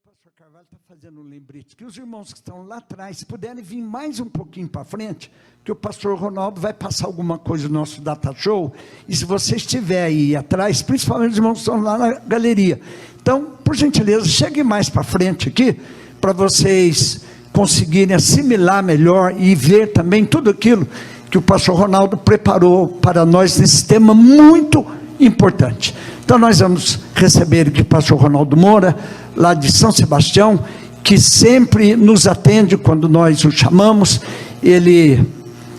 pastor Carvalho está fazendo um lembrete, que os irmãos que estão lá atrás, se puderem vir mais um pouquinho para frente, que o pastor Ronaldo vai passar alguma coisa no nosso data show, e se você estiver aí atrás, principalmente os irmãos que estão lá na galeria, então, por gentileza, chegue mais para frente aqui, para vocês conseguirem assimilar melhor e ver também tudo aquilo que o pastor Ronaldo preparou para nós nesse tema muito importante. Então nós vamos receber aqui o pastor Ronaldo Moura, lá de São Sebastião, que sempre nos atende quando nós o chamamos. Ele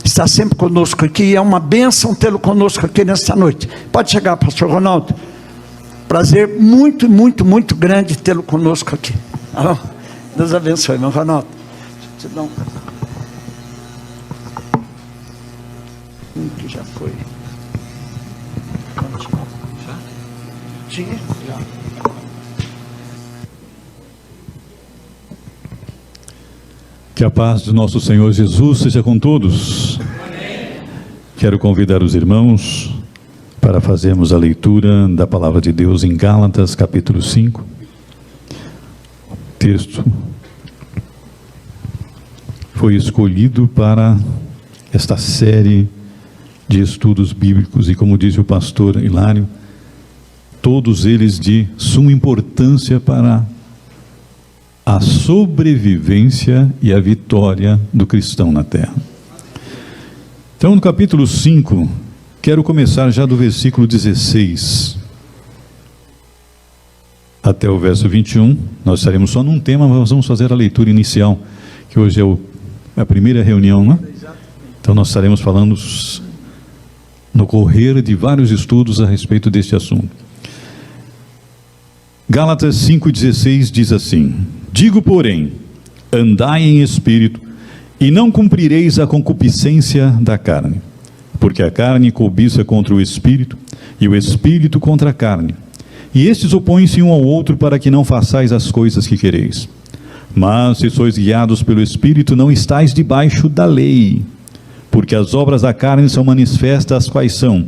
está sempre conosco aqui, é uma bênção tê-lo conosco aqui nesta noite. Pode chegar, pastor Ronaldo. Prazer muito, muito, muito grande tê-lo conosco aqui. Deus abençoe, meu Ronaldo. Deixa eu te dar que já foi. Já? Tinha? Já. Que a paz do nosso Senhor Jesus seja com todos. Amém. Quero convidar os irmãos para fazermos a leitura da palavra de Deus em Gálatas, capítulo 5. O texto foi escolhido para esta série de estudos bíblicos e, como disse o pastor Hilário, todos eles de suma importância para a sobrevivência e a vitória do cristão na terra. Então, no capítulo 5, quero começar já do versículo 16 até o verso 21. Nós estaremos só num tema, mas vamos fazer a leitura inicial, que hoje é a primeira reunião, né? Então nós estaremos falando no correr de vários estudos a respeito deste assunto. Gálatas 5,16 diz assim: digo, porém, andai em espírito, e não cumprireis a concupiscência da carne, porque a carne cobiça contra o espírito, e o espírito contra a carne, e estes opõem-se um ao outro, para que não façais as coisas que quereis. Mas se sois guiados pelo espírito, não estáis debaixo da lei. Porque as obras da carne são manifestas, quais são?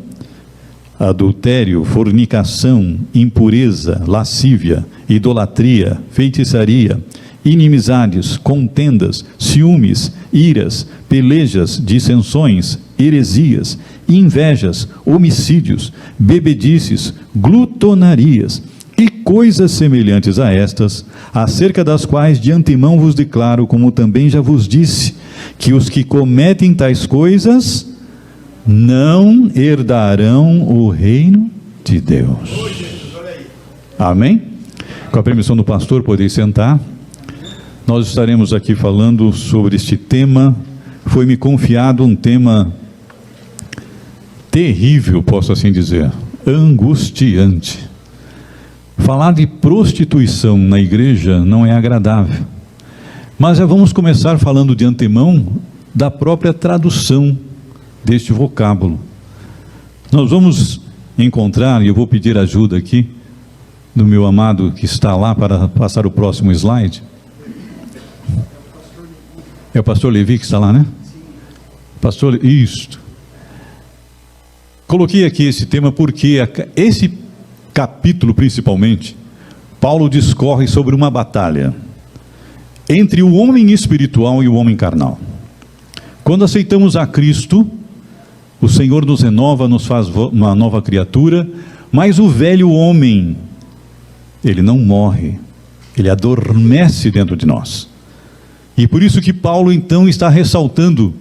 Adultério, fornicação, impureza, lascívia, idolatria, feitiçaria, inimizades, contendas, ciúmes, iras, pelejas, dissensões, heresias, invejas, homicídios, bebedices, glutonarias e coisas semelhantes a estas, acerca das quais de antemão vos declaro, como também já vos disse, que os que cometem tais coisas não herdarão o reino de Deus. Amém? Com a permissão do pastor, podeis sentar. Nós estaremos aqui falando sobre este tema. Foi-me confiado um tema terrível, posso assim dizer, angustiante. Falar de prostituição na igreja não é agradável. Mas já vamos começar falando de antemão da própria tradução deste vocábulo. Nós vamos encontrar, e eu vou pedir ajuda aqui do meu amado que está lá para passar o próximo slide. É o pastor Levi que está lá, né? Pastor, isto. Coloquei aqui esse tema porque esse capítulo principalmente, Paulo discorre sobre uma batalha entre o homem espiritual e o homem carnal. Quando aceitamos a Cristo, o Senhor nos renova, nos faz uma nova criatura, mas o velho homem, ele não morre, ele adormece dentro de nós. E por isso que Paulo então está ressaltando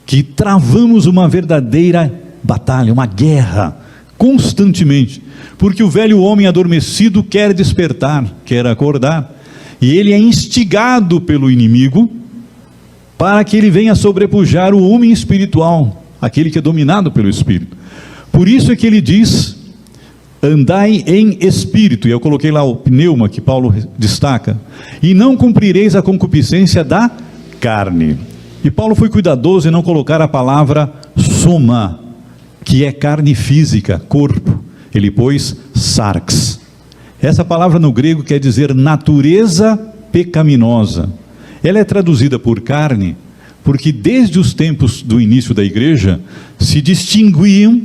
que travamos uma verdadeira batalha, uma guerra, constantemente, porque o velho homem adormecido quer despertar, quer acordar, e ele é instigado pelo inimigo para que ele venha sobrepujar o homem espiritual, aquele que é dominado pelo espírito. Por isso é que ele diz: andai em espírito, e eu coloquei lá o pneuma que Paulo destaca, e não cumprireis a concupiscência da carne. E Paulo foi cuidadoso em não colocar a palavra soma, que é carne física, corpo. Ele pôs sarx. Essa palavra no grego quer dizer natureza pecaminosa. Ela é traduzida por carne, porque desde os tempos do início da igreja, se distinguiam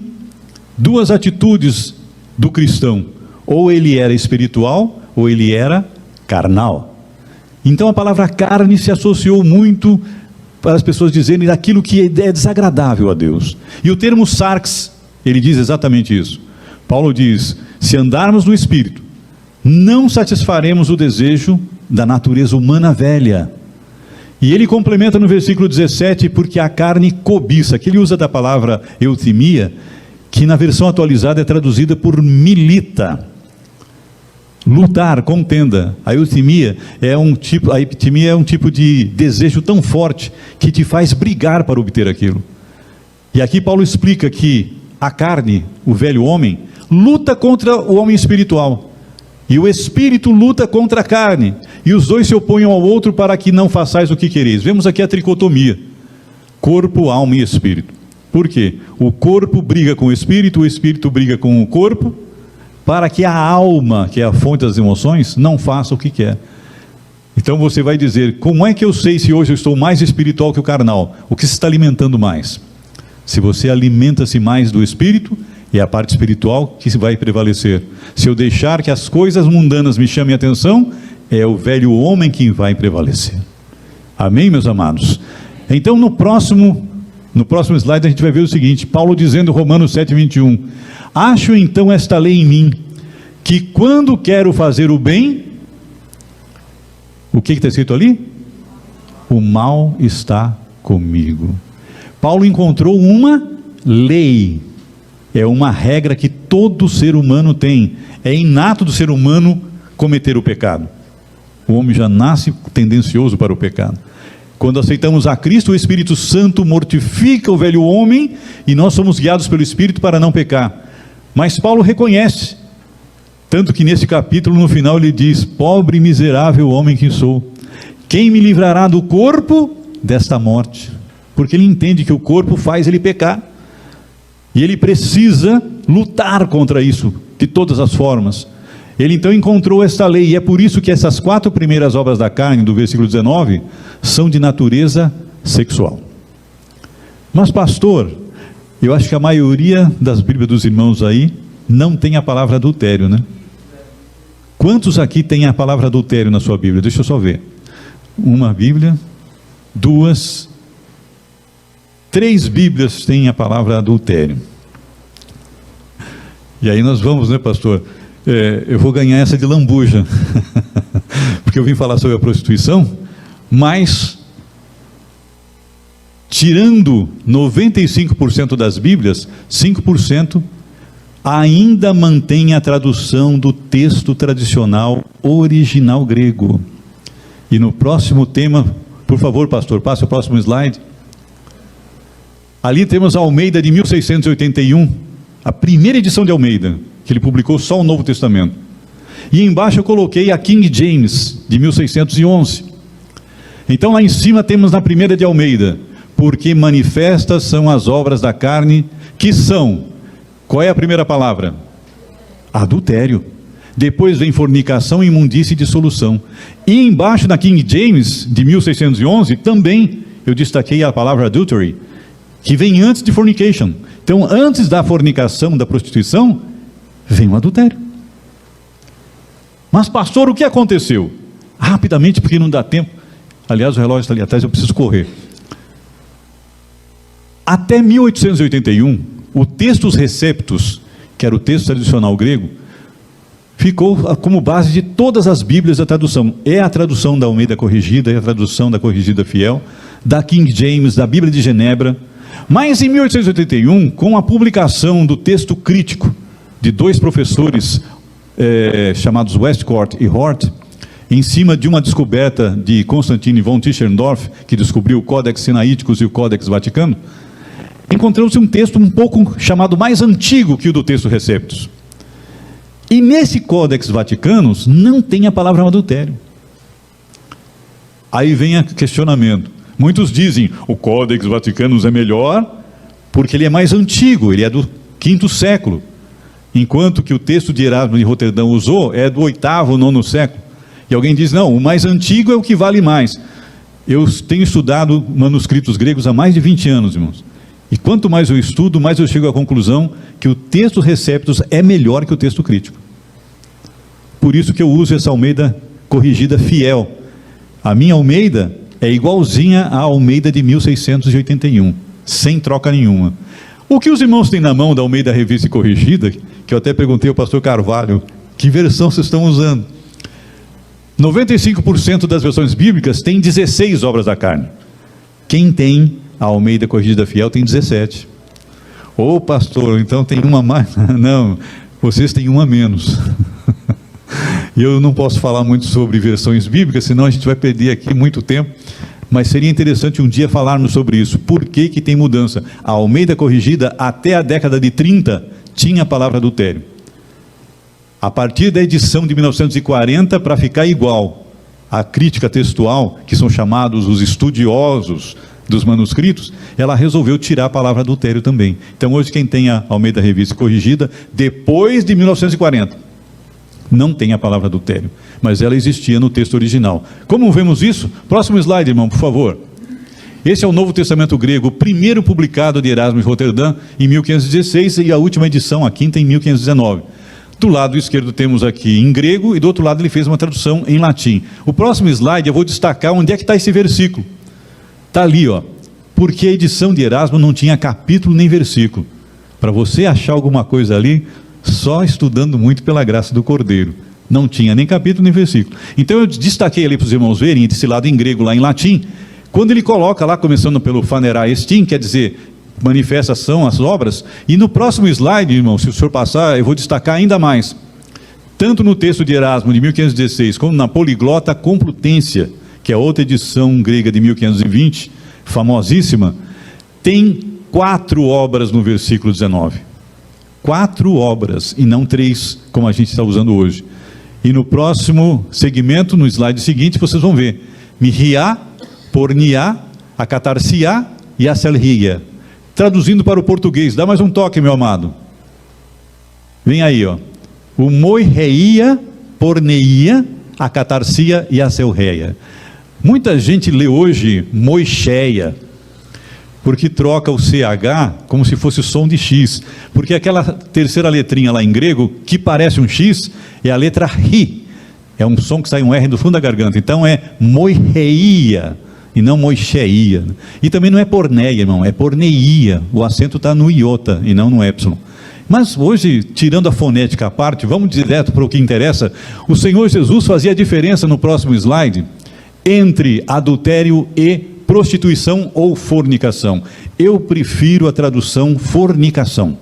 duas atitudes do cristão: ou ele era espiritual, ou ele era carnal. Então a palavra carne se associou muito para as pessoas dizerem daquilo que é desagradável a Deus. E o termo sarx, ele diz exatamente isso. Paulo diz: se andarmos no Espírito, não satisfaremos o desejo da natureza humana velha. E ele complementa no versículo 17, porque a carne cobiça, que ele usa da palavra eutimia, que na versão atualizada é traduzida por milita. Lutar, contenda. A eutimia é um tipo de desejo tão forte que te faz brigar para obter aquilo. E aqui Paulo explica que a carne, o velho homem, luta contra o homem espiritual. E o espírito luta contra a carne. E os dois se opõem ao outro para que não façais o que quereis. Vemos aqui a tricotomia: corpo, alma e espírito. Por quê? O corpo briga com o espírito briga com o corpo, para que a alma, que é a fonte das emoções, não faça o que quer. Então você vai dizer: como é que eu sei se hoje eu estou mais espiritual que o carnal? O que se está alimentando mais? Se você alimenta-se mais do espírito, é a parte espiritual que vai prevalecer. Se eu deixar que as coisas mundanas me chamem a atenção, é o velho homem que vai prevalecer. Amém, meus amados? Então no próximo slide a gente vai ver o seguinte: Paulo dizendo, Romanos 7:21, acho então esta lei em mim, que quando quero fazer o bem, o que está escrito ali? O mal está comigo. Paulo encontrou uma lei, é uma regra que todo ser humano tem, é inato do ser humano cometer o pecado. O homem já nasce tendencioso para o pecado. Quando aceitamos a Cristo, o Espírito Santo mortifica o velho homem e nós somos guiados pelo Espírito para não pecar. Mas Paulo reconhece, tanto que nesse capítulo, no final, ele diz: pobre e miserável homem que sou, quem me livrará do corpo desta morte? Porque ele entende que o corpo faz ele pecar, e ele precisa lutar contra isso, de todas as formas. Ele então encontrou esta lei, e é por isso que essas 4 primeiras obras da carne, do versículo 19, são de natureza sexual. Mas pastor, eu acho que a maioria das Bíblias dos irmãos aí não tem a palavra adultério, né? Quantos aqui tem a palavra adultério na sua Bíblia? Deixa eu só ver. Uma Bíblia, 2, 3 Bíblias têm a palavra adultério. E aí nós vamos, né, pastor? Eu vou ganhar essa de lambuja, porque eu vim falar sobre a prostituição, mas tirando 95% das Bíblias, 5% ainda mantém a tradução do texto tradicional original grego. E no próximo tema, por favor, pastor, passe o próximo slide. Ali temos a Almeida de 1681, a primeira edição de Almeida, que ele publicou só o Novo Testamento. E embaixo eu coloquei a King James, de 1611. Então lá em cima temos na primeira de Almeida: porque manifestas são as obras da carne, que são, qual é a primeira palavra? Adultério. Depois vem fornicação, imundície e dissolução. E embaixo na King James, de 1611, também eu destaquei a palavra adultery, que vem antes de fornication. Então antes da fornicação, da prostituição, vem o adultério. Mas pastor, o que aconteceu? Rapidamente, porque não dá tempo. Aliás, o relógio está ali atrás, eu preciso correr. Até 1881, o Textus Receptus, que era o texto tradicional grego, ficou como base de todas as Bíblias da tradução. É a tradução da Almeida Corrigida, é a tradução da Corrigida Fiel, da King James, da Bíblia de Genebra. Mas em 1881, com a publicação do texto crítico de 2 professores chamados Westcott e Hort, em cima de uma descoberta de Constantine von Tischendorf, que descobriu o Codex Sinaíticus e o Codex Vaticano, encontrou-se um texto um pouco chamado mais antigo que o do texto Receptus. E nesse Codex Vaticanus não tem a palavra adultério. Aí vem o questionamento. Muitos dizem, o Codex Vaticanus é melhor porque ele é mais antigo, ele é do 5º século, enquanto que o texto de Erasmo de Roterdão usou é do 8º, 9º século. E alguém diz, não, o mais antigo é o que vale mais. Eu tenho estudado manuscritos gregos há mais de 20 anos, irmãos. E quanto mais eu estudo, mais eu chego à conclusão que o texto Receptus é melhor que o texto crítico. Por isso que eu uso essa Almeida corrigida fiel. A minha Almeida é igualzinha à Almeida de 1681, sem troca nenhuma. O que os irmãos têm na mão da Almeida Revista e Corrigida, que eu até perguntei ao pastor Carvalho, que versão vocês estão usando? 95% das versões bíblicas tem 16 obras da carne. Quem tem a Almeida Corrigida Fiel tem 17. Ô pastor, então tem uma mais? Não, vocês têm uma menos. Eu não posso falar muito sobre versões bíblicas, senão a gente vai perder aqui muito tempo, mas seria interessante um dia falarmos sobre isso. Por que que tem mudança? A Almeida Corrigida, até a década de 30, tinha a palavra adultério. A partir da edição de 1940, para ficar igual à crítica textual, que são chamados os estudiosos dos manuscritos, ela resolveu tirar a palavra adultério também. Então hoje quem tem a Almeida Revista Corrigida, depois de 1940, não tem a palavra adultério, mas ela existia no texto original. Como vemos isso? Próximo slide, irmão, por favor. Esse é o Novo Testamento grego, o primeiro publicado de Erasmo de Roterdã, em 1516, e a última edição, a quinta, em 1519. Do lado esquerdo temos aqui em grego, e do outro lado ele fez uma tradução em latim. O próximo slide eu vou destacar onde é que está esse versículo. Está ali, ó. Porque a edição de Erasmo não tinha capítulo nem versículo. Para você achar alguma coisa ali, só estudando muito pela graça do Cordeiro. Não tinha nem capítulo nem versículo. Então eu destaquei ali para os irmãos verem, desse lado em grego, lá em latim, quando ele coloca lá, começando pelo phanerá estin, quer dizer, manifestação, as obras, e no próximo slide, irmão, se o senhor passar, eu vou destacar ainda mais. Tanto no texto de Erasmo, de 1516, como na Poliglota Complutência, que é outra edição grega de 1520, famosíssima, tem 4 obras no versículo 19. 4 obras, e não 3, como a gente está usando hoje. E no próximo segmento, no slide seguinte, vocês vão ver. Mihia, pornia, acatarsia e aselria. Traduzindo para o português, dá mais um toque, meu amado. Vem aí, ó. O moireia, porneia, acatarsia e aselreia. Muita gente lê hoje moixeia, porque troca o CH como se fosse o som de X, porque aquela terceira letrinha lá em grego, que parece um X, é a letra Ri, é um som que sai um R do fundo da garganta, então é moireia, e não moixeia, e também não é porneia, irmão, é porneia, o acento está no iota, e não no épsilon. Mas hoje, tirando a fonética à parte, vamos direto para o que interessa. O Senhor Jesus fazia a diferença no próximo slide, entre adultério e prostituição ou fornicação. Eu prefiro a tradução fornicação.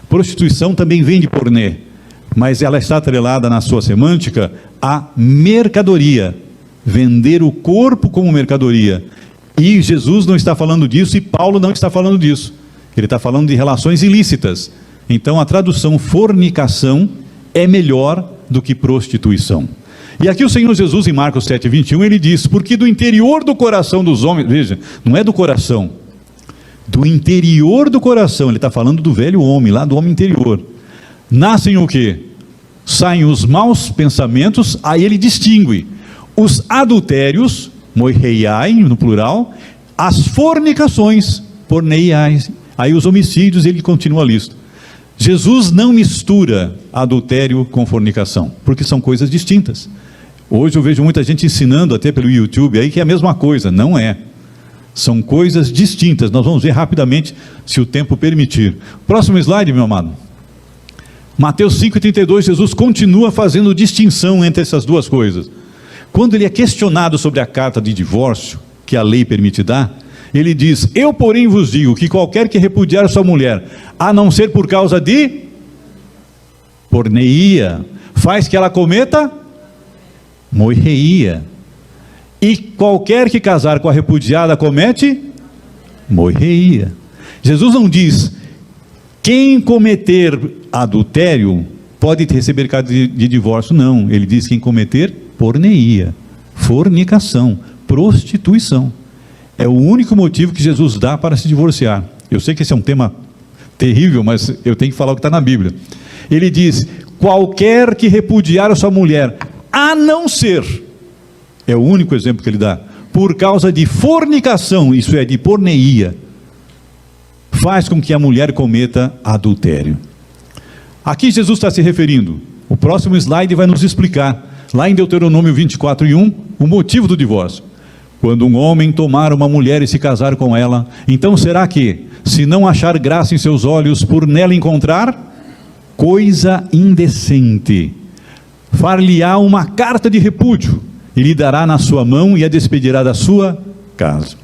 Prostituição também vem de porné, mas ela está atrelada na sua semântica à mercadoria, vender o corpo como mercadoria. E Jesus não está falando disso, e Paulo não está falando disso. Ele está falando de relações ilícitas. Então a tradução fornicação é melhor do que prostituição. E aqui o Senhor Jesus, em Marcos 7:21, ele diz, porque do interior do coração dos homens, veja, não é do coração, do interior do coração, ele está falando do velho homem, lá do homem interior, nascem o quê? Saem os maus pensamentos, aí ele distingue, os adultérios, moireiai, no plural, as fornicações, porneiai, aí os homicídios, ele continua a lista. Jesus não mistura adultério com fornicação, porque são coisas distintas. Hoje eu vejo muita gente ensinando até pelo YouTube aí que é a mesma coisa, não é. São coisas distintas, nós vamos ver rapidamente, se o tempo permitir. Próximo slide, meu amado. Mateus 5,32, Jesus continua fazendo distinção entre essas duas coisas. Quando ele é questionado sobre a carta de divórcio, que a lei permite dar, ele diz, eu porém vos digo que qualquer que repudiar sua mulher, a não ser por causa de porneia, faz que ela cometa moireia. E qualquer que casar com a repudiada comete moireia. Jesus não diz, quem cometer adultério pode receber carta de divórcio, não. Ele diz quem cometer porneia, fornicação, prostituição. É o único motivo que Jesus dá para se divorciar. Eu sei que esse é um tema terrível, mas eu tenho que falar o que está na Bíblia. Ele diz, qualquer que repudiar a sua mulher, a não ser, é o único exemplo que ele dá, por causa de fornicação, isso é, de porneia, faz com que a mulher cometa adultério. Aqui Jesus está se referindo, o próximo slide vai nos explicar, Lá em Deuteronômio 24:1, o motivo do divórcio. Quando um homem tomar uma mulher e se casar com ela, então será que, se não achar graça em seus olhos por nela encontrar coisa indecente, far-lhe-á uma carta de repúdio e lhe dará na sua mão e a despedirá da sua casa.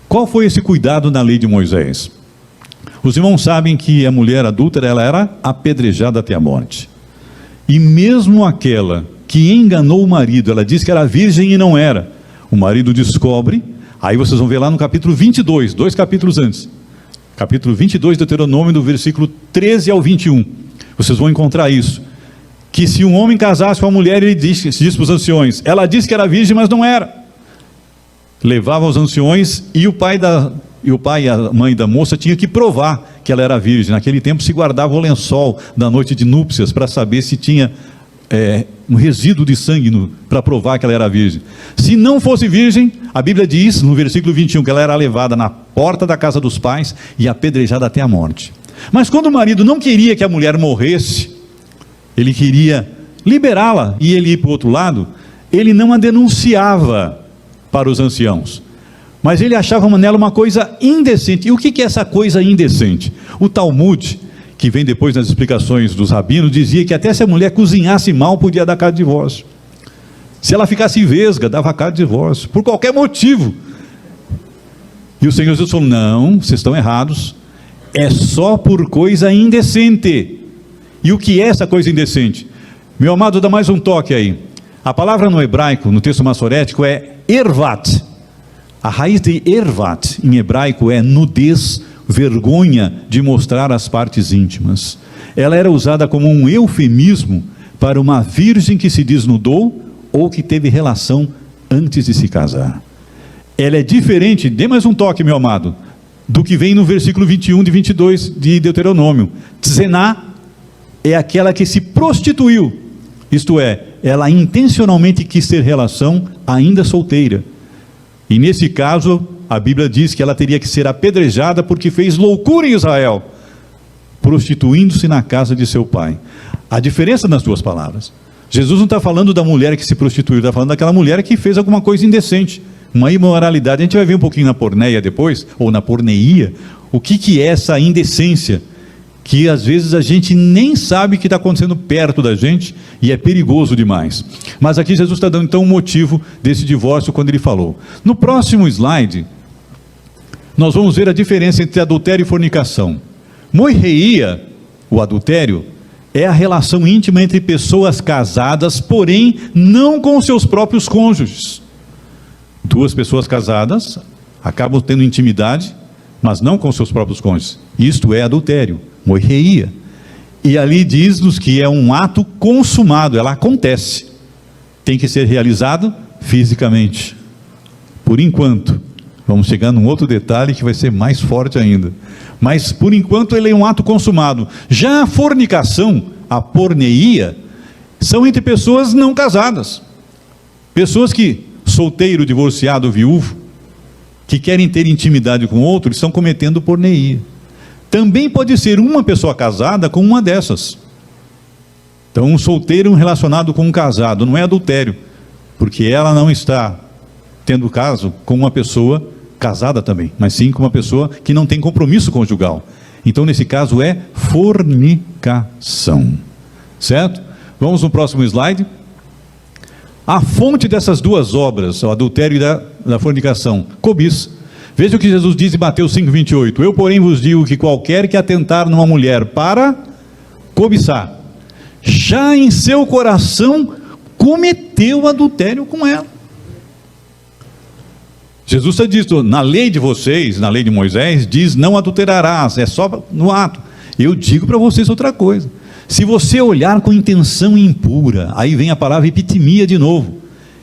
Qual foi esse cuidado na lei de Moisés? Os irmãos sabem que a mulher adúltera, ela era apedrejada até a morte. E mesmo aquela que enganou o marido, ela disse que era virgem e não era, o marido descobre, aí vocês vão ver lá no capítulo 22, 2 capítulos antes, capítulo 22 de Deuteronômio, do versículo 13 ao 21, vocês vão encontrar isso, que se um homem casasse com uma mulher, ele diz para os anciões, ela disse que era virgem, mas não era, levava os anciões, e o pai e a mãe da moça tinham que provar que ela era virgem. Naquele tempo se guardava o lençol da noite de núpcias, para saber se tinha um resíduo de sangue para provar que ela era virgem. Se não fosse virgem, a Bíblia diz no versículo 21 que ela era levada na porta da casa dos pais e apedrejada até a morte. Mas quando o marido não queria que a mulher morresse, ele queria liberá-la e ele ir para o outro lado, ele não a denunciava para os anciãos, mas ele achava nela uma coisa indecente. E o que é essa coisa indecente? O Talmud, que vem depois nas explicações dos rabinos, dizia que até se a mulher cozinhasse mal, podia dar carta de divórcio. Se ela ficasse vesga, dava carta de divórcio, por qualquer motivo. E o Senhor Jesus falou, não, vocês estão errados, é só por coisa indecente. E o que é essa coisa indecente? Meu amado, dá mais um toque aí. A palavra no hebraico, no texto massorético, é ervat. A raiz de ervat, em hebraico, é nudez, vergonha de mostrar as partes íntimas. Ela era usada como um eufemismo para uma virgem que se desnudou ou que teve relação antes de se casar. Ela é diferente, dê mais um toque, meu amado, do que vem no versículo 21 de 22 de Deuteronômio. Tzená é aquela que se prostituiu, isto é, ela intencionalmente quis ter relação ainda solteira. E nesse caso, a Bíblia diz que ela teria que ser apedrejada porque fez loucura em Israel, prostituindo-se na casa de seu pai. A diferença nas duas palavras. Jesus não está falando da mulher que se prostituiu, está falando daquela mulher que fez alguma coisa indecente, uma imoralidade. A gente vai ver um pouquinho na porneia depois, ou na porneia, o que é essa indecência, que às vezes a gente nem sabe que está acontecendo perto da gente, e é perigoso demais. Mas aqui Jesus está dando então um motivo desse divórcio, quando ele falou. No próximo slide, nós vamos ver a diferença entre adultério e fornicação. Moireia, o adultério, é a relação íntima entre pessoas casadas, porém não com seus próprios cônjuges. Duas pessoas casadas acabam tendo intimidade, mas não com seus próprios cônjuges. Isto é adultério, moireia. E ali diz-nos que é um ato consumado, ela acontece. Tem que ser realizado fisicamente. Por enquanto, vamos chegar num outro detalhe que vai ser mais forte ainda. Mas por enquanto ele é um ato consumado. Já a fornicação, a porneia, são entre pessoas não casadas. Pessoas que, solteiro, divorciado, viúvo, que querem ter intimidade com outro, estão cometendo porneia. Também pode ser uma pessoa casada com uma dessas. Então um solteiro relacionado com um casado, não é adultério, porque ela não está tendo caso com uma pessoa casada também, mas sim com uma pessoa que não tem compromisso conjugal. Então nesse caso é fornicação, certo? Vamos no próximo slide. A fonte dessas duas obras, o adultério e da fornicação, cobiça. Veja o que Jesus diz em Mateus 5:28. Eu, porém, vos digo que qualquer que atentar numa mulher para cobiçar, já em seu coração cometeu adultério com ela. Jesus está dizendo, na lei de vocês, na lei de Moisés, diz não adulterarás, é só no ato. Eu digo para vocês outra coisa. Se você olhar com intenção impura, aí vem a palavra epitimia de novo.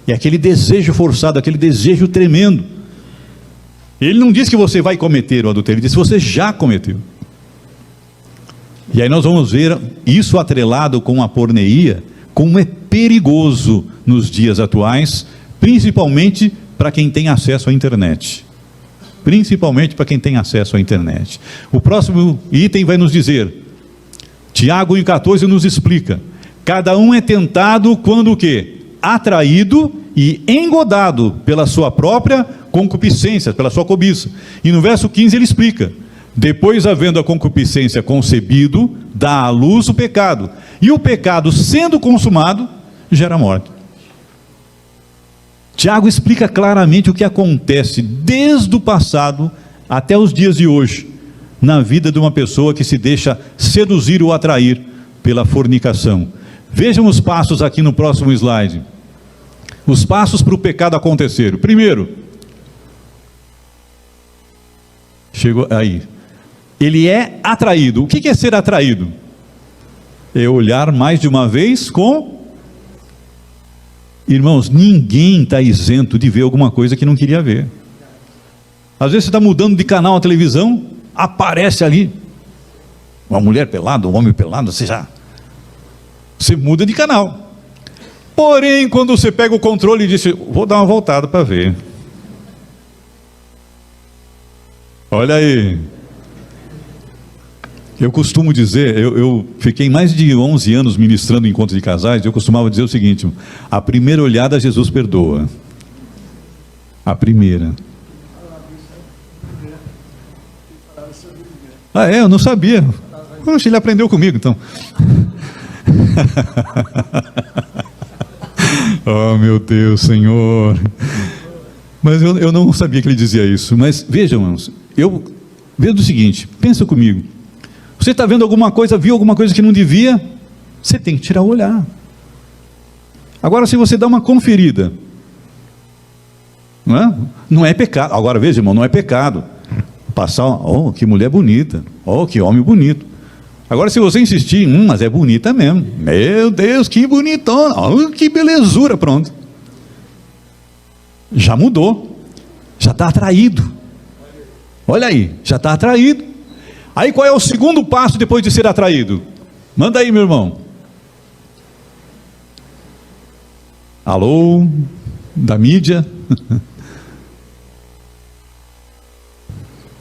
É aquele desejo forçado, aquele desejo tremendo. Ele não diz que você vai cometer o adultério, ele diz que você já cometeu. E aí nós vamos ver isso atrelado com a porneia, como é perigoso nos dias atuais, principalmente para quem tem acesso à internet. Principalmente para quem tem acesso à internet. O próximo item vai nos dizer, Tiago 1,14 nos explica, Cada um é tentado quando o quê? Atraído e engodado pela sua própria concupiscência, pela sua cobiça. E no verso 15 ele explica: depois, havendo a concupiscência concebido, dá à luz o pecado. E o pecado, sendo consumado, gera morte. Tiago explica claramente o que acontece desde o passado até os dias de hoje, na vida de uma pessoa que se deixa seduzir ou atrair pela fornicação. Vejam os passos aqui no próximo slide. Os passos para o pecado acontecer. Primeiro, chegou aí. Ele é atraído. O que é ser atraído? É olhar mais de uma vez com... Irmãos, ninguém está isento de ver alguma coisa que não queria ver. Às vezes você está mudando de canal na televisão, aparece ali uma mulher pelada, um homem pelado, você muda de canal. Porém, quando você pega o controle e diz: vou dar uma voltada para ver. Olha aí. Eu costumo dizer, eu fiquei mais de 11 anos ministrando em encontros de casais, eu costumava dizer o seguinte: a primeira olhada Jesus perdoa. A primeira. Ah, eu não sabia. Poxa, ele aprendeu comigo, então. Oh, meu Deus, Senhor. Mas eu não sabia que ele dizia isso. Mas vejam, irmãos, eu vejo o seguinte, pensa comigo. Você está vendo alguma coisa, viu alguma coisa que não devia, você tem que tirar o olhar. Agora, se você dá uma conferida, não é pecado. Agora, veja, irmão, não é pecado passar, oh, que mulher bonita, oh, que homem bonito. Agora, se você insistir, mas é bonita mesmo, meu Deus, que bonitona, oh, que belezura, pronto. Já mudou, já está atraído. Olha aí, já está atraído. Aí qual é o segundo passo depois de ser atraído? Manda aí, meu irmão. Alô, da mídia?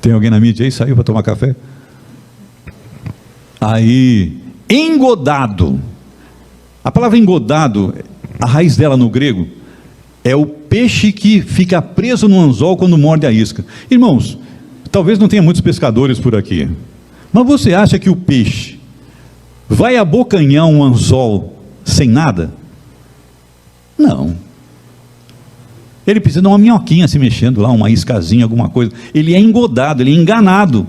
Tem alguém na mídia aí? Saiu para tomar café? Aí, engodado. A palavra engodado, a raiz dela no grego, é o peixe que fica preso no anzol quando morde a isca. Irmãos, talvez não tenha muitos pescadores por aqui, mas você acha que o peixe vai abocanhar um anzol sem nada? Não. Ele precisa de uma minhoquinha se mexendo lá, uma iscazinha, alguma coisa. Ele é engodado, ele é enganado.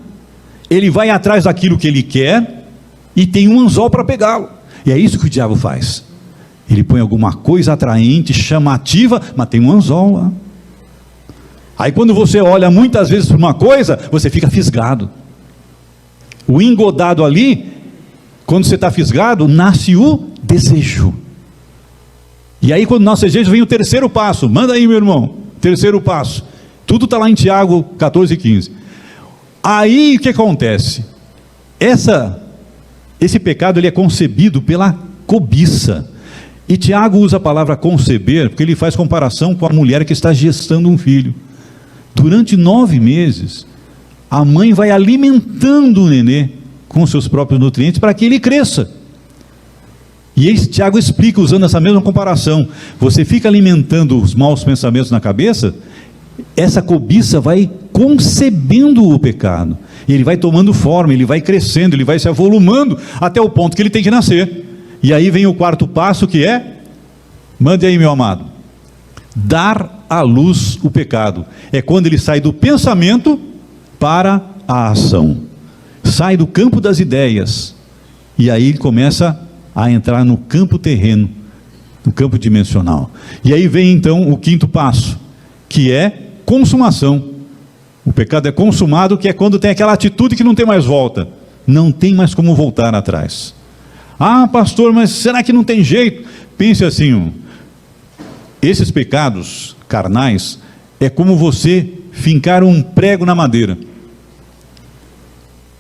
Ele vai atrás daquilo que ele quer e tem um anzol para pegá-lo. E é isso que o diabo faz. Ele põe alguma coisa atraente, chamativa, mas tem um anzol lá. Aí quando você olha muitas vezes para uma coisa, você fica fisgado. O engodado ali, quando você está fisgado, nasce o desejo. E aí quando nasce o desejo, vem o terceiro passo. Manda aí, meu irmão, terceiro passo. Tudo está lá em Tiago 14:15. Aí o que acontece? Esse pecado ele é concebido pela cobiça. E Tiago usa a palavra conceber, porque ele faz comparação com a mulher que está gestando um filho. Durante 9 meses, a mãe vai alimentando o nenê com seus próprios nutrientes para que ele cresça. E aí Tiago explica usando essa mesma comparação. Você fica alimentando os maus pensamentos na cabeça, essa cobiça vai concebendo o pecado. E ele vai tomando forma, ele vai crescendo, ele vai se avolumando até o ponto que ele tem que nascer. E aí vem o quarto passo, que é, mande aí, meu amado, dar à luz o pecado. É quando ele sai do pensamento para a ação, sai do campo das ideias, e aí ele começa a entrar no campo terreno, no campo dimensional. E aí vem então o quinto passo, que é consumação. O pecado é consumado, que é quando tem aquela atitude que não tem mais volta, não tem mais como voltar atrás. Ah, pastor, mas será que não tem jeito? Pense assim, esses pecados carnais é como você fincar um prego na madeira.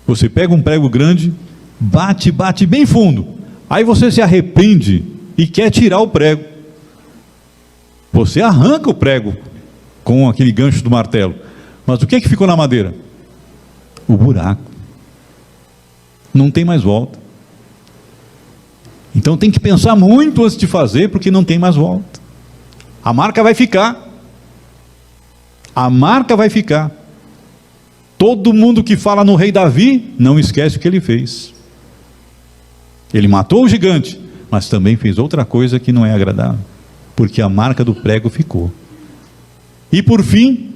Você pega um prego grande, bate bem fundo, aí você se arrepende e quer tirar o prego. Você arranca o prego com aquele gancho do martelo, mas o que é que ficou na madeira? O buraco. Não tem mais volta. Então tem que pensar muito antes de fazer, porque não tem mais volta. A marca vai ficar. A marca vai ficar. Todo mundo que fala no rei Davi, não esquece o que ele fez. Ele matou o gigante, mas também fez outra coisa que não é agradável, porque a marca do prego ficou. E por fim,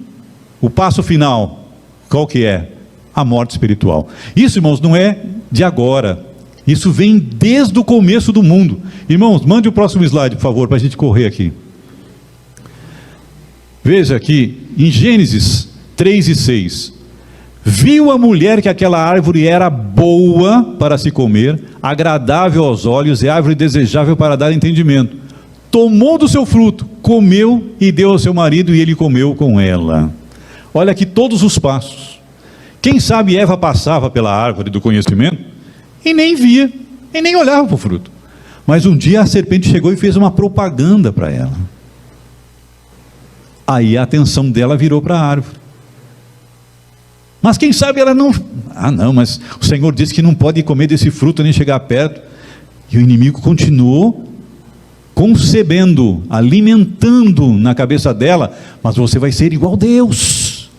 o passo final, qual que é? A morte espiritual. Isso, irmãos, não é de agora. Isso vem desde o começo do mundo. Irmãos, mande o próximo slide, por favor, para a gente correr aqui. Veja aqui, em Gênesis 3:6. Viu a mulher que aquela árvore era boa para se comer, agradável aos olhos e árvore desejável para dar entendimento. Tomou do seu fruto, comeu e deu ao seu marido, e ele comeu com ela. Olha aqui todos os passos. Quem sabe Eva passava pela árvore do conhecimento e nem via, e nem olhava para o fruto. Mas um dia a serpente chegou e fez uma propaganda para ela. Aí a atenção dela virou para a árvore. Mas quem sabe ela não... mas o Senhor disse que não pode comer desse fruto nem chegar perto. E o inimigo continuou concebendo, alimentando na cabeça dela, mas você vai ser igual a Deus.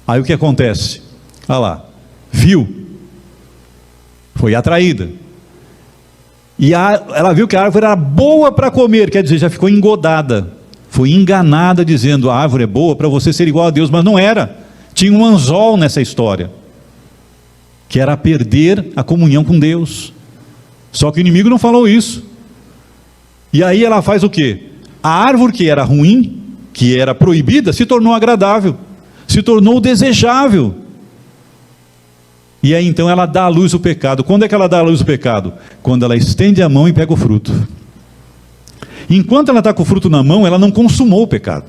Aí o que acontece? Olha lá, viu, foi atraída, e ela viu que a árvore era boa para comer, quer dizer, já ficou engodada, foi enganada dizendo, a árvore é boa para você ser igual a Deus, mas não era. Tinha um anzol nessa história, que era perder a comunhão com Deus. Só que o inimigo não falou isso. E aí ela faz o quê? A árvore que era ruim, que era proibida, se tornou agradável, se tornou desejável. E aí então ela dá à luz o pecado. Quando é que ela dá à luz o pecado? Quando ela estende a mão e pega o fruto. Enquanto ela está com o fruto na mão, ela não consumou o pecado.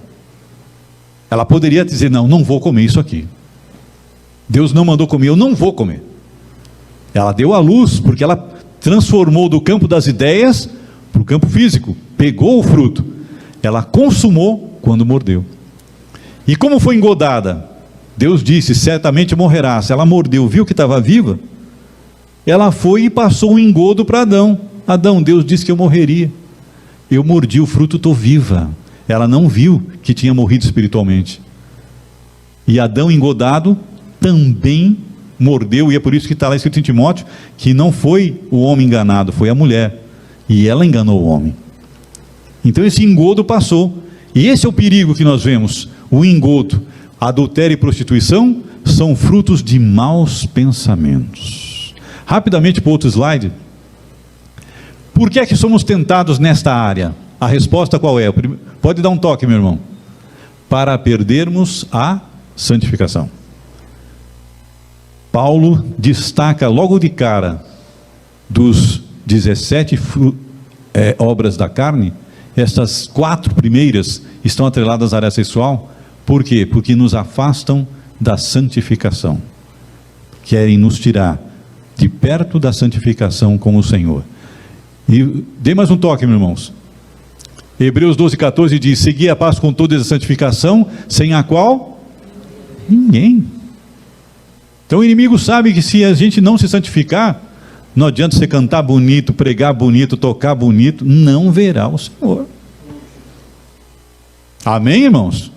Ela poderia dizer, não vou comer isso aqui. Deus não mandou comer, eu não vou comer. Ela deu à luz, porque ela transformou do campo das ideias para o campo físico. Pegou o fruto. Ela consumou quando mordeu. E como foi engodada? Deus disse, certamente morrerás. Ela mordeu, viu que estava viva? Ela foi e passou um engodo para Adão. Adão, Deus disse que eu morreria. Eu mordi o fruto, estou viva. Ela não viu que tinha morrido espiritualmente. E Adão engodado também mordeu, e é por isso que está lá escrito em Timóteo, que não foi o homem enganado, foi a mulher. E ela enganou o homem. Então esse engodo passou. E esse é o perigo que nós vemos. O engodo, adultério e prostituição são frutos de maus pensamentos. Rapidamente para outro slide. Por que é que somos tentados nesta área? A resposta qual é? Pode dar um toque, meu irmão. Para perdermos a santificação. Paulo destaca logo de cara, dos 17 obras da carne, estas 4 primeiras estão atreladas à área sexual. Por quê? Porque nos afastam da santificação. Querem nos tirar de perto da santificação com o Senhor. E dê mais um toque, meus irmãos. Hebreus 12:14 diz, segui a paz com toda a santificação, sem a qual ninguém. Então o inimigo sabe que se a gente não se santificar, não adianta você cantar bonito, pregar bonito, tocar bonito, não verá o Senhor. Amém, irmãos?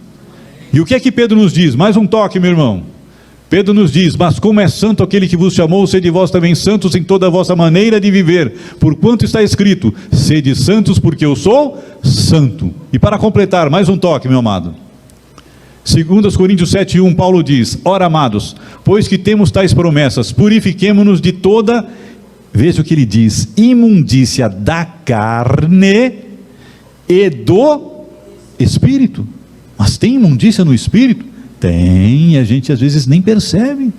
E o que é que Pedro nos diz? Mais um toque, meu irmão. Pedro nos diz, mas como é santo aquele que vos chamou, sede vós também santos em toda a vossa maneira de viver, porquanto está escrito, sede santos porque eu sou santo. E para completar, mais um toque, meu amado. 2 Coríntios 7:1, Paulo diz, ora amados, pois que temos tais promessas, purifiquemo-nos de toda, veja o que ele diz, imundícia da carne e do espírito. Mas tem imundícia no espírito? Tem, a gente às vezes nem percebe,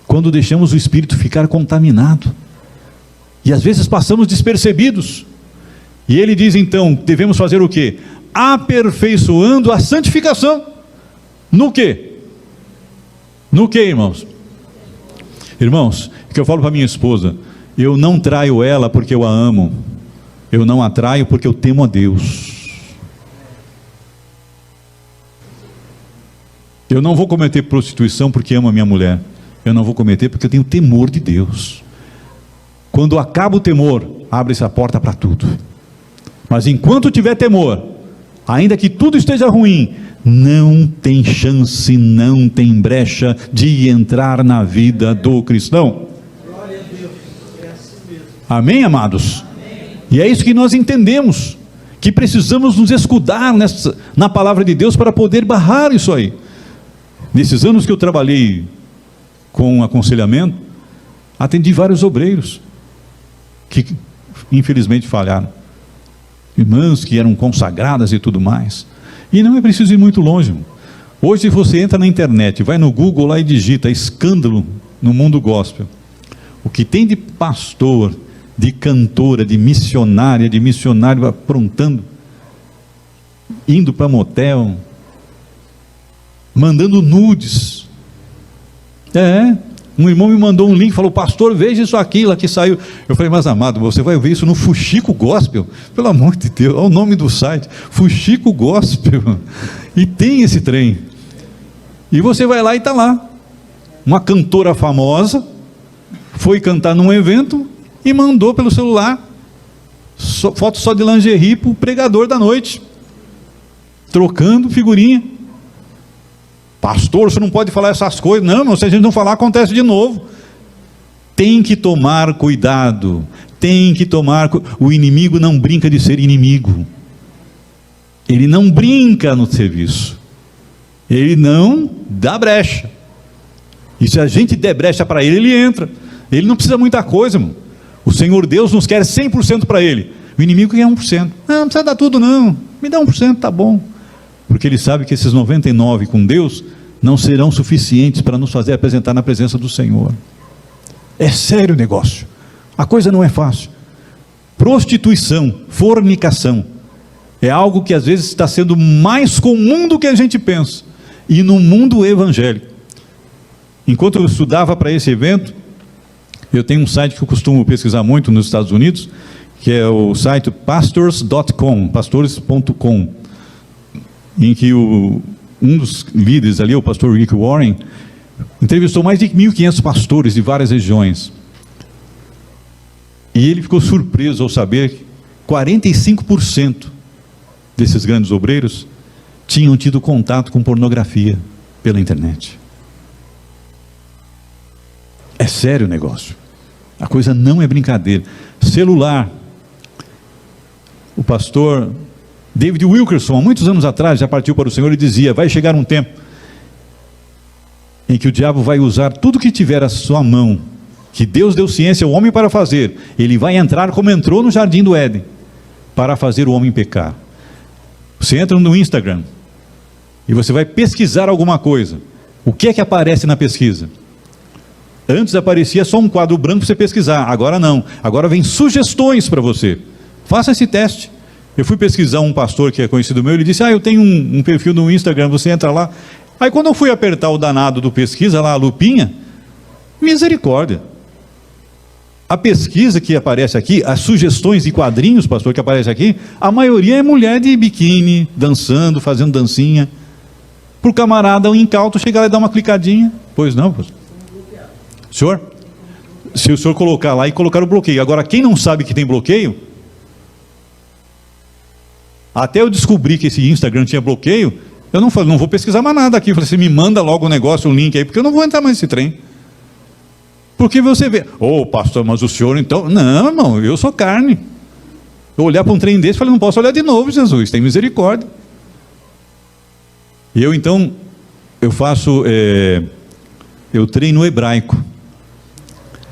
quando deixamos o espírito ficar contaminado, e às vezes passamos despercebidos, e ele diz então, devemos fazer o quê? Aperfeiçoando a santificação, no quê? No quê, irmãos? Irmãos, o que eu falo para minha esposa, eu não traio ela porque eu a amo, eu não a traio porque eu temo a Deus. Eu não vou cometer prostituição porque amo a minha mulher. Eu não vou cometer porque eu tenho temor de Deus. Quando acaba o temor, abre-se a porta para tudo. Mas enquanto tiver temor, ainda que tudo esteja ruim, não tem chance, não tem brecha de entrar na vida do cristão. Glória a Deus. É assim mesmo. Amém, amados? Amém. E é isso que nós entendemos, que precisamos nos escudar na palavra de Deus para poder barrar isso aí. Nesses anos que eu trabalhei com aconselhamento, atendi vários obreiros que infelizmente falharam, irmãs que eram consagradas e tudo mais, e não é preciso ir muito longe. Hoje, se você entra na internet, vai no Google lá e digita escândalo no mundo gospel, o que tem de pastor, de cantora, de missionário aprontando, indo para motel, mandando nudes. Um irmão me mandou um link, falou: pastor, veja isso aqui lá que saiu. Eu falei: mas amado, você vai ver isso no Fuxico Gospel? Pelo amor de Deus, olha o nome do site, Fuxico Gospel, e tem esse trem, e você vai lá e está lá, uma cantora famosa, foi cantar num evento, e mandou pelo celular, foto só de lingerie para o pregador da noite, trocando figurinha. Pastor, você não pode falar essas coisas. Não, se a gente não falar, acontece de novo. Tem que tomar cuidado, o inimigo não brinca de ser inimigo, ele não brinca no serviço, ele não dá brecha, e se a gente der brecha para ele, ele entra. Ele não precisa muita coisa, irmão. O Senhor Deus nos quer 100% para ele, o inimigo quer 1%. Não precisa dar tudo não, me dá 1%, tá bom, porque ele sabe que esses 99 com Deus não serão suficientes para nos fazer apresentar na presença do Senhor. É sério o negócio, a coisa não é fácil. Prostituição, fornicação, é algo que às vezes está sendo mais comum do que a gente pensa, e no mundo evangélico. Enquanto eu estudava para esse evento, eu tenho um site que eu costumo pesquisar muito nos Estados Unidos, que é o site pastors.com, pastores.com, em que um dos líderes ali, o pastor Rick Warren, entrevistou mais de 1.500 pastores de várias regiões, e ele ficou surpreso ao saber que 45% desses grandes obreiros tinham tido contato com pornografia pela internet. É sério o negócio, a coisa não é brincadeira. Celular, o pastor David Wilkerson, há muitos anos atrás, já partiu para o Senhor e dizia: vai chegar um tempo em que o diabo vai usar tudo que tiver à sua mão, que Deus deu ciência ao homem para fazer, ele vai entrar como entrou no jardim do Éden, para fazer o homem pecar. Você entra no Instagram, e você vai pesquisar alguma coisa, o que é que aparece na pesquisa? Antes aparecia só um quadro branco para você pesquisar, agora não, agora vem sugestões para você. Faça esse teste. Eu fui pesquisar um pastor que é conhecido meu, ele disse: eu tenho um perfil no Instagram, você entra lá. Aí quando eu fui apertar o danado do pesquisa lá, a lupinha, misericórdia, a pesquisa que aparece aqui, as sugestões de quadrinhos, pastor, que aparece aqui, a maioria é mulher de biquíni, dançando, fazendo dancinha, para o camarada, um incauto, chegar lá e dar uma clicadinha. Pois não, pastor? Senhor, se o senhor colocar lá e colocar o bloqueio. Agora, quem não sabe que tem bloqueio, até eu descobri que esse Instagram tinha bloqueio, eu não falei: não vou pesquisar mais nada aqui. Eu falei: você me manda logo o negócio, o link aí, porque eu não vou entrar mais nesse trem. Porque você vê: pastor, mas o senhor então... Não, irmão, eu sou carne. Eu olhar para um trem desse, falei: não posso olhar de novo, Jesus, tem misericórdia. E eu então, eu faço, eu treino hebraico.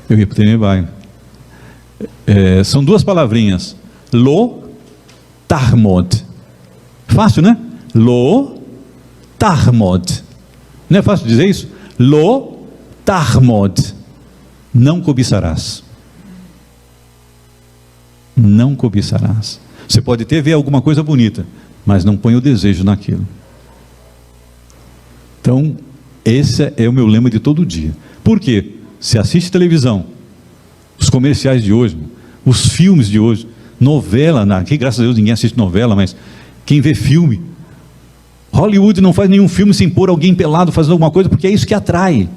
Eu treino hebraico. São duas palavrinhas: lo, tarmod. Fácil, né? Lo, tarmod. Não é fácil dizer isso? Lo, tarmod. Não cobiçarás. Não cobiçarás. Você pode até ver alguma coisa bonita, mas não põe o desejo naquilo. Então, esse é o meu lema de todo dia. Por quê? Você assiste televisão, os comerciais de hoje, os filmes de hoje, novela, aqui graças a Deus ninguém assiste novela, mas quem vê filme, Hollywood não faz nenhum filme sem pôr alguém pelado fazendo alguma coisa, porque é isso que atrai.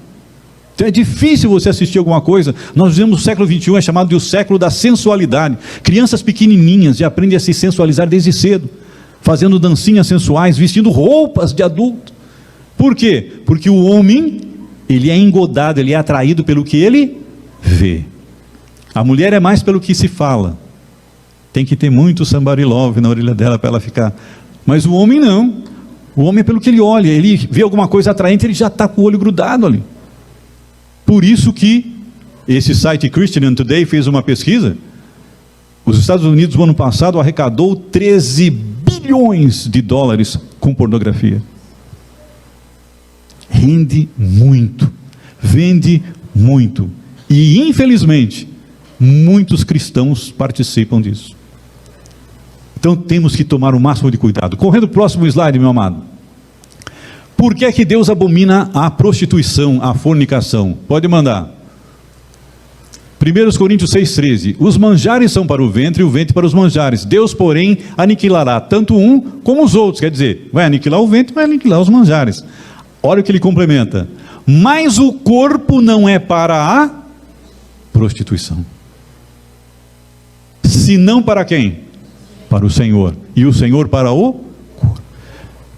Então é difícil você assistir alguma coisa. Nós vivemos o século XXI, é chamado de o século da sensualidade. Crianças pequenininhas já aprendem a se sensualizar desde cedo, fazendo dancinhas sensuais, vestindo roupas de adulto. Por quê? Porque o homem, ele é engodado, ele é atraído pelo que ele vê. A mulher é mais pelo que se fala. Tem que ter muito somebody love na orelha dela para ela ficar. Mas o homem não. O homem é pelo que ele olha. Ele vê alguma coisa atraente, ele já está com o olho grudado ali. Por isso que esse site Christian Today fez uma pesquisa. Os Estados Unidos, no ano passado, arrecadou 13 bilhões de dólares com pornografia. Rende muito, vende muito. E, infelizmente, muitos cristãos participam disso. Então, temos que tomar o máximo de cuidado. Correndo para o próximo slide, meu amado. Por que é que Deus abomina a prostituição, a fornicação? Pode mandar. 1 Coríntios 6,13. Os manjares são para o ventre e o ventre para os manjares. Deus, porém, aniquilará tanto um como os outros. Quer dizer, vai aniquilar o ventre, vai aniquilar os manjares. Olha o que ele complementa. Mas o corpo não é para a prostituição. Senão para quem? Para o Senhor. E o Senhor para o corpo.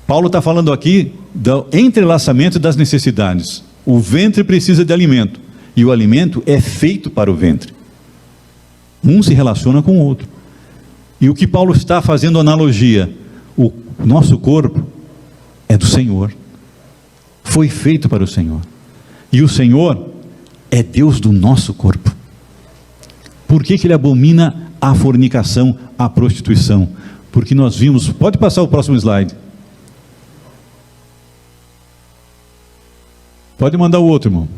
Paulo está falando aqui do entrelaçamento das necessidades. O ventre precisa de alimento. E o alimento é feito para o ventre. Um se relaciona com o outro. E o que Paulo está fazendo analogia? O nosso corpo é do Senhor. Foi feito para o Senhor. E o Senhor é Deus do nosso corpo. Por que ele abomina a fornicação, a prostituição? Porque nós vimos, pode passar o próximo slide. Pode mandar o outro, irmão.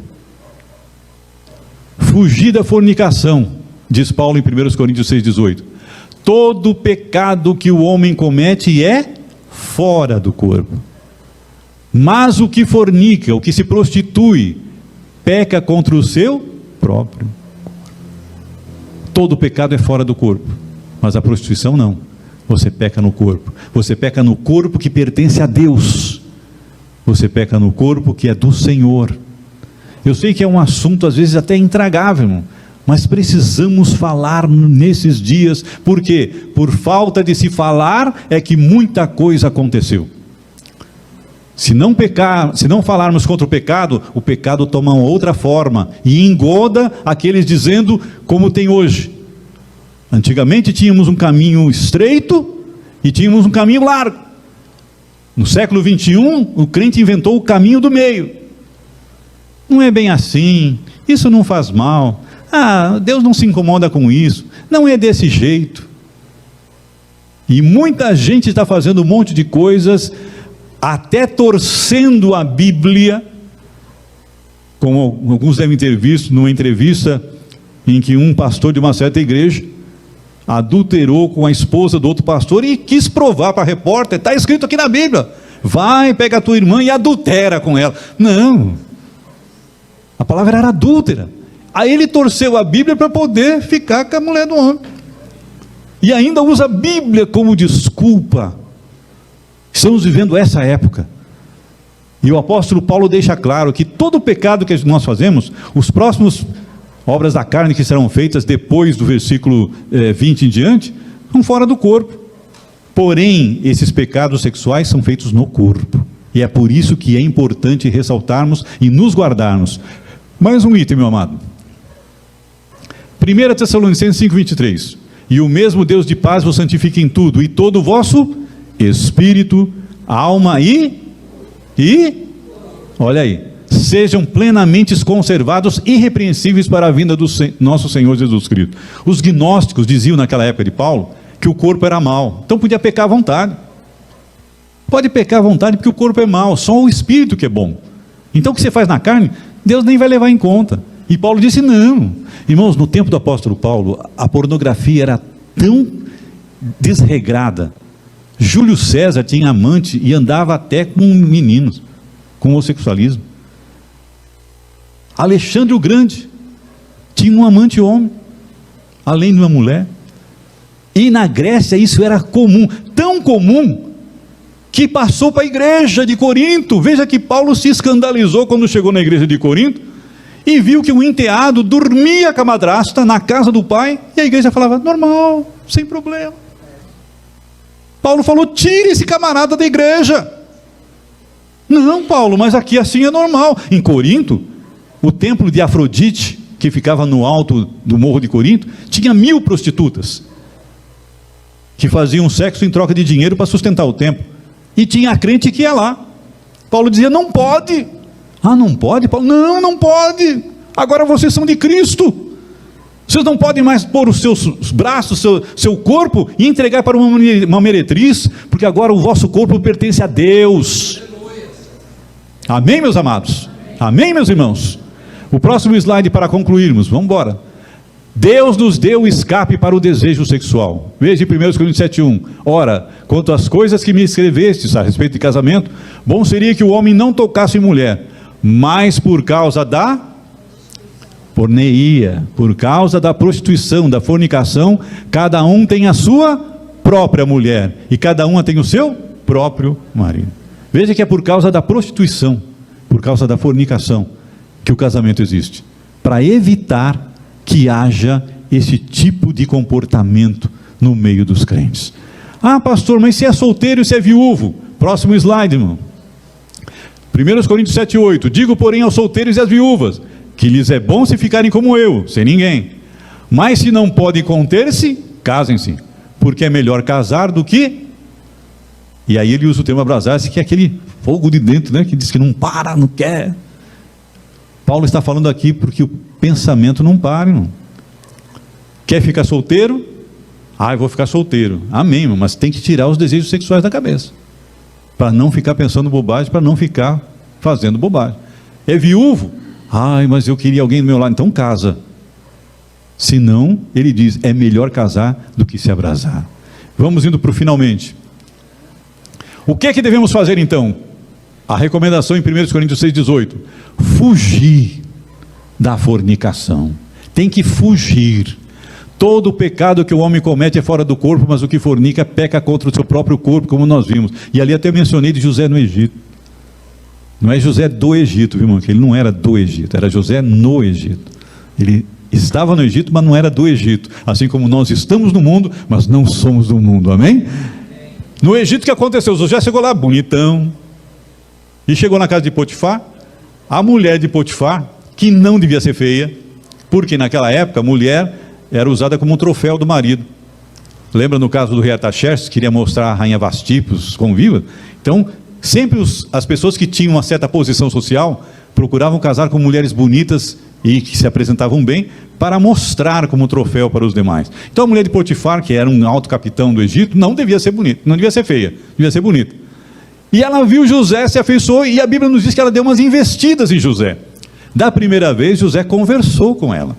Fugir da fornicação, diz Paulo em 1 Coríntios 6,18. Todo pecado que o homem comete é fora do corpo. Mas o que fornica, o que se prostitui, peca contra o seu próprio corpo. Todo pecado é fora do corpo, mas a prostituição não. Você peca no corpo. Você peca no corpo que pertence a Deus. Você peca no corpo que é do Senhor. Eu sei que é um assunto às vezes até intragável, irmão, mas precisamos falar nesses dias. Por quê? Por falta de se falar é que muita coisa aconteceu. Se não falarmos contra o pecado toma outra forma e engoda aqueles dizendo como tem hoje. Antigamente tínhamos um caminho estreito e tínhamos um caminho largo. No século XXI, o crente inventou o caminho do meio. Não é bem assim, isso não faz mal. Deus não se incomoda com isso, não é desse jeito. E muita gente está fazendo um monte de coisas, até torcendo a Bíblia, como alguns devem ter visto numa entrevista em que um pastor de uma certa igreja adulterou com a esposa do outro pastor e quis provar para a repórter, está escrito aqui na Bíblia, vai, pega a tua irmã e adultera com ela. Não, a palavra era adúltera. Aí ele torceu a Bíblia para poder ficar com a mulher do homem, e ainda usa a Bíblia como desculpa. Estamos vivendo essa época, e o apóstolo Paulo deixa claro que todo pecado que nós fazemos, os próximos obras da carne que serão feitas depois do versículo 20 em diante, são fora do corpo. Porém, esses pecados sexuais são feitos no corpo, e é por isso que é importante ressaltarmos e nos guardarmos. Mais um item, meu amado. 1 Tessalonicenses 5,23. E o mesmo Deus de paz vos santifique em tudo, e todo o vosso espírito, alma e olha aí, sejam plenamente conservados, irrepreensíveis para a vinda do nosso Senhor Jesus Cristo. Os gnósticos diziam naquela época de Paulo que o corpo era mau, então podia pecar à vontade. Pode pecar à vontade porque o corpo é mau, só o espírito que é bom. Então o que você faz na carne, Deus nem vai levar em conta. E Paulo disse não. Irmãos, no tempo do apóstolo Paulo, a pornografia era tão desregrada. Júlio César tinha amante e andava até com meninos, com homossexualismo. Alexandre o Grande tinha um amante homem, além de uma mulher. E na Grécia isso era comum, tão comum, que passou para a igreja de Corinto. Veja que Paulo se escandalizou quando chegou na igreja de Corinto, e viu que um enteado dormia com a madrasta na casa do pai, e a igreja falava, normal, sem problema. Paulo falou, tire esse camarada da igreja. Não, Paulo, mas aqui assim é normal. Em Corinto, o templo de Afrodite, que ficava no alto do morro de Corinto, tinha 1000 prostitutas, que faziam sexo em troca de dinheiro para sustentar o templo. E tinha crente que ia lá. Paulo dizia, não pode. Ah, não pode? Paulo, não, não pode. Agora vocês são de Cristo. Vocês não podem mais pôr os seus braços, seu corpo e entregar para uma meretriz, porque agora o vosso corpo pertence a Deus. Amém, meus amados? Amém, meus irmãos? O próximo slide para concluirmos, vamos embora. Deus nos deu escape para o desejo sexual. Veja em 1 Coríntios 7:1. Ora, quanto às coisas que me escrevestes a respeito de casamento, bom seria que o homem não tocasse em mulher, mas por causa da porneia, por causa da prostituição, da fornicação, cada um tem a sua própria mulher, e cada uma tem o seu próprio marido. Veja que é por causa da prostituição, por causa da fornicação, que o casamento existe, para evitar que haja esse tipo de comportamento no meio dos crentes. Ah, pastor, mas se é solteiro e se é viúvo? Próximo slide, irmão. 1 Coríntios 7:8. Digo, porém, aos solteiros e às viúvas, que lhes é bom se ficarem como eu, sem ninguém. Mas se não podem conter-se, casem-se, porque é melhor casar do que... E aí ele usa o termo abrasar-se, que é aquele fogo de dentro, né, que diz que não para, não quer. Paulo está falando aqui porque o pensamento não para, irmão. Quer ficar solteiro? Ah, eu vou ficar solteiro. Amém, irmão, mas tem que tirar os desejos sexuais da cabeça, para não ficar pensando bobagem, para não ficar fazendo bobagem. É viúvo? Ai, mas eu queria alguém do meu lado. Então casa. Senão, ele diz, é melhor casar do que se abrasar. Vamos indo para o finalmente. O que é que devemos fazer então? A recomendação em 1 Coríntios 6,18. Fugir da fornicação. Tem que fugir. Todo pecado que o homem comete é fora do corpo, mas o que fornica peca contra o seu próprio corpo, como nós vimos. E ali até mencionei de José no Egito. Não é José do Egito, viu, irmão? Que ele não era do Egito, era José no Egito. Ele estava no Egito, mas não era do Egito. Assim como nós estamos no mundo, mas não somos do mundo, amém? No Egito, o que aconteceu? José chegou lá, bonitão, e chegou na casa de Potifar. A mulher de Potifar, que não devia ser feia, porque naquela época a mulher era usada como um troféu do marido. Lembra no caso do rei Artaxerxes, queria mostrar a rainha Vastipos como viva? Então, sempre as pessoas que tinham uma certa posição social, procuravam casar com mulheres bonitas e que se apresentavam bem, para mostrar como troféu para os demais. Então a mulher de Potifar, que era um alto capitão do Egito, não devia ser bonita, não devia ser feia, devia ser bonita. E ela viu José, se afeiçoou, e a Bíblia nos diz que ela deu umas investidas em José. Da primeira vez, José conversou com ela.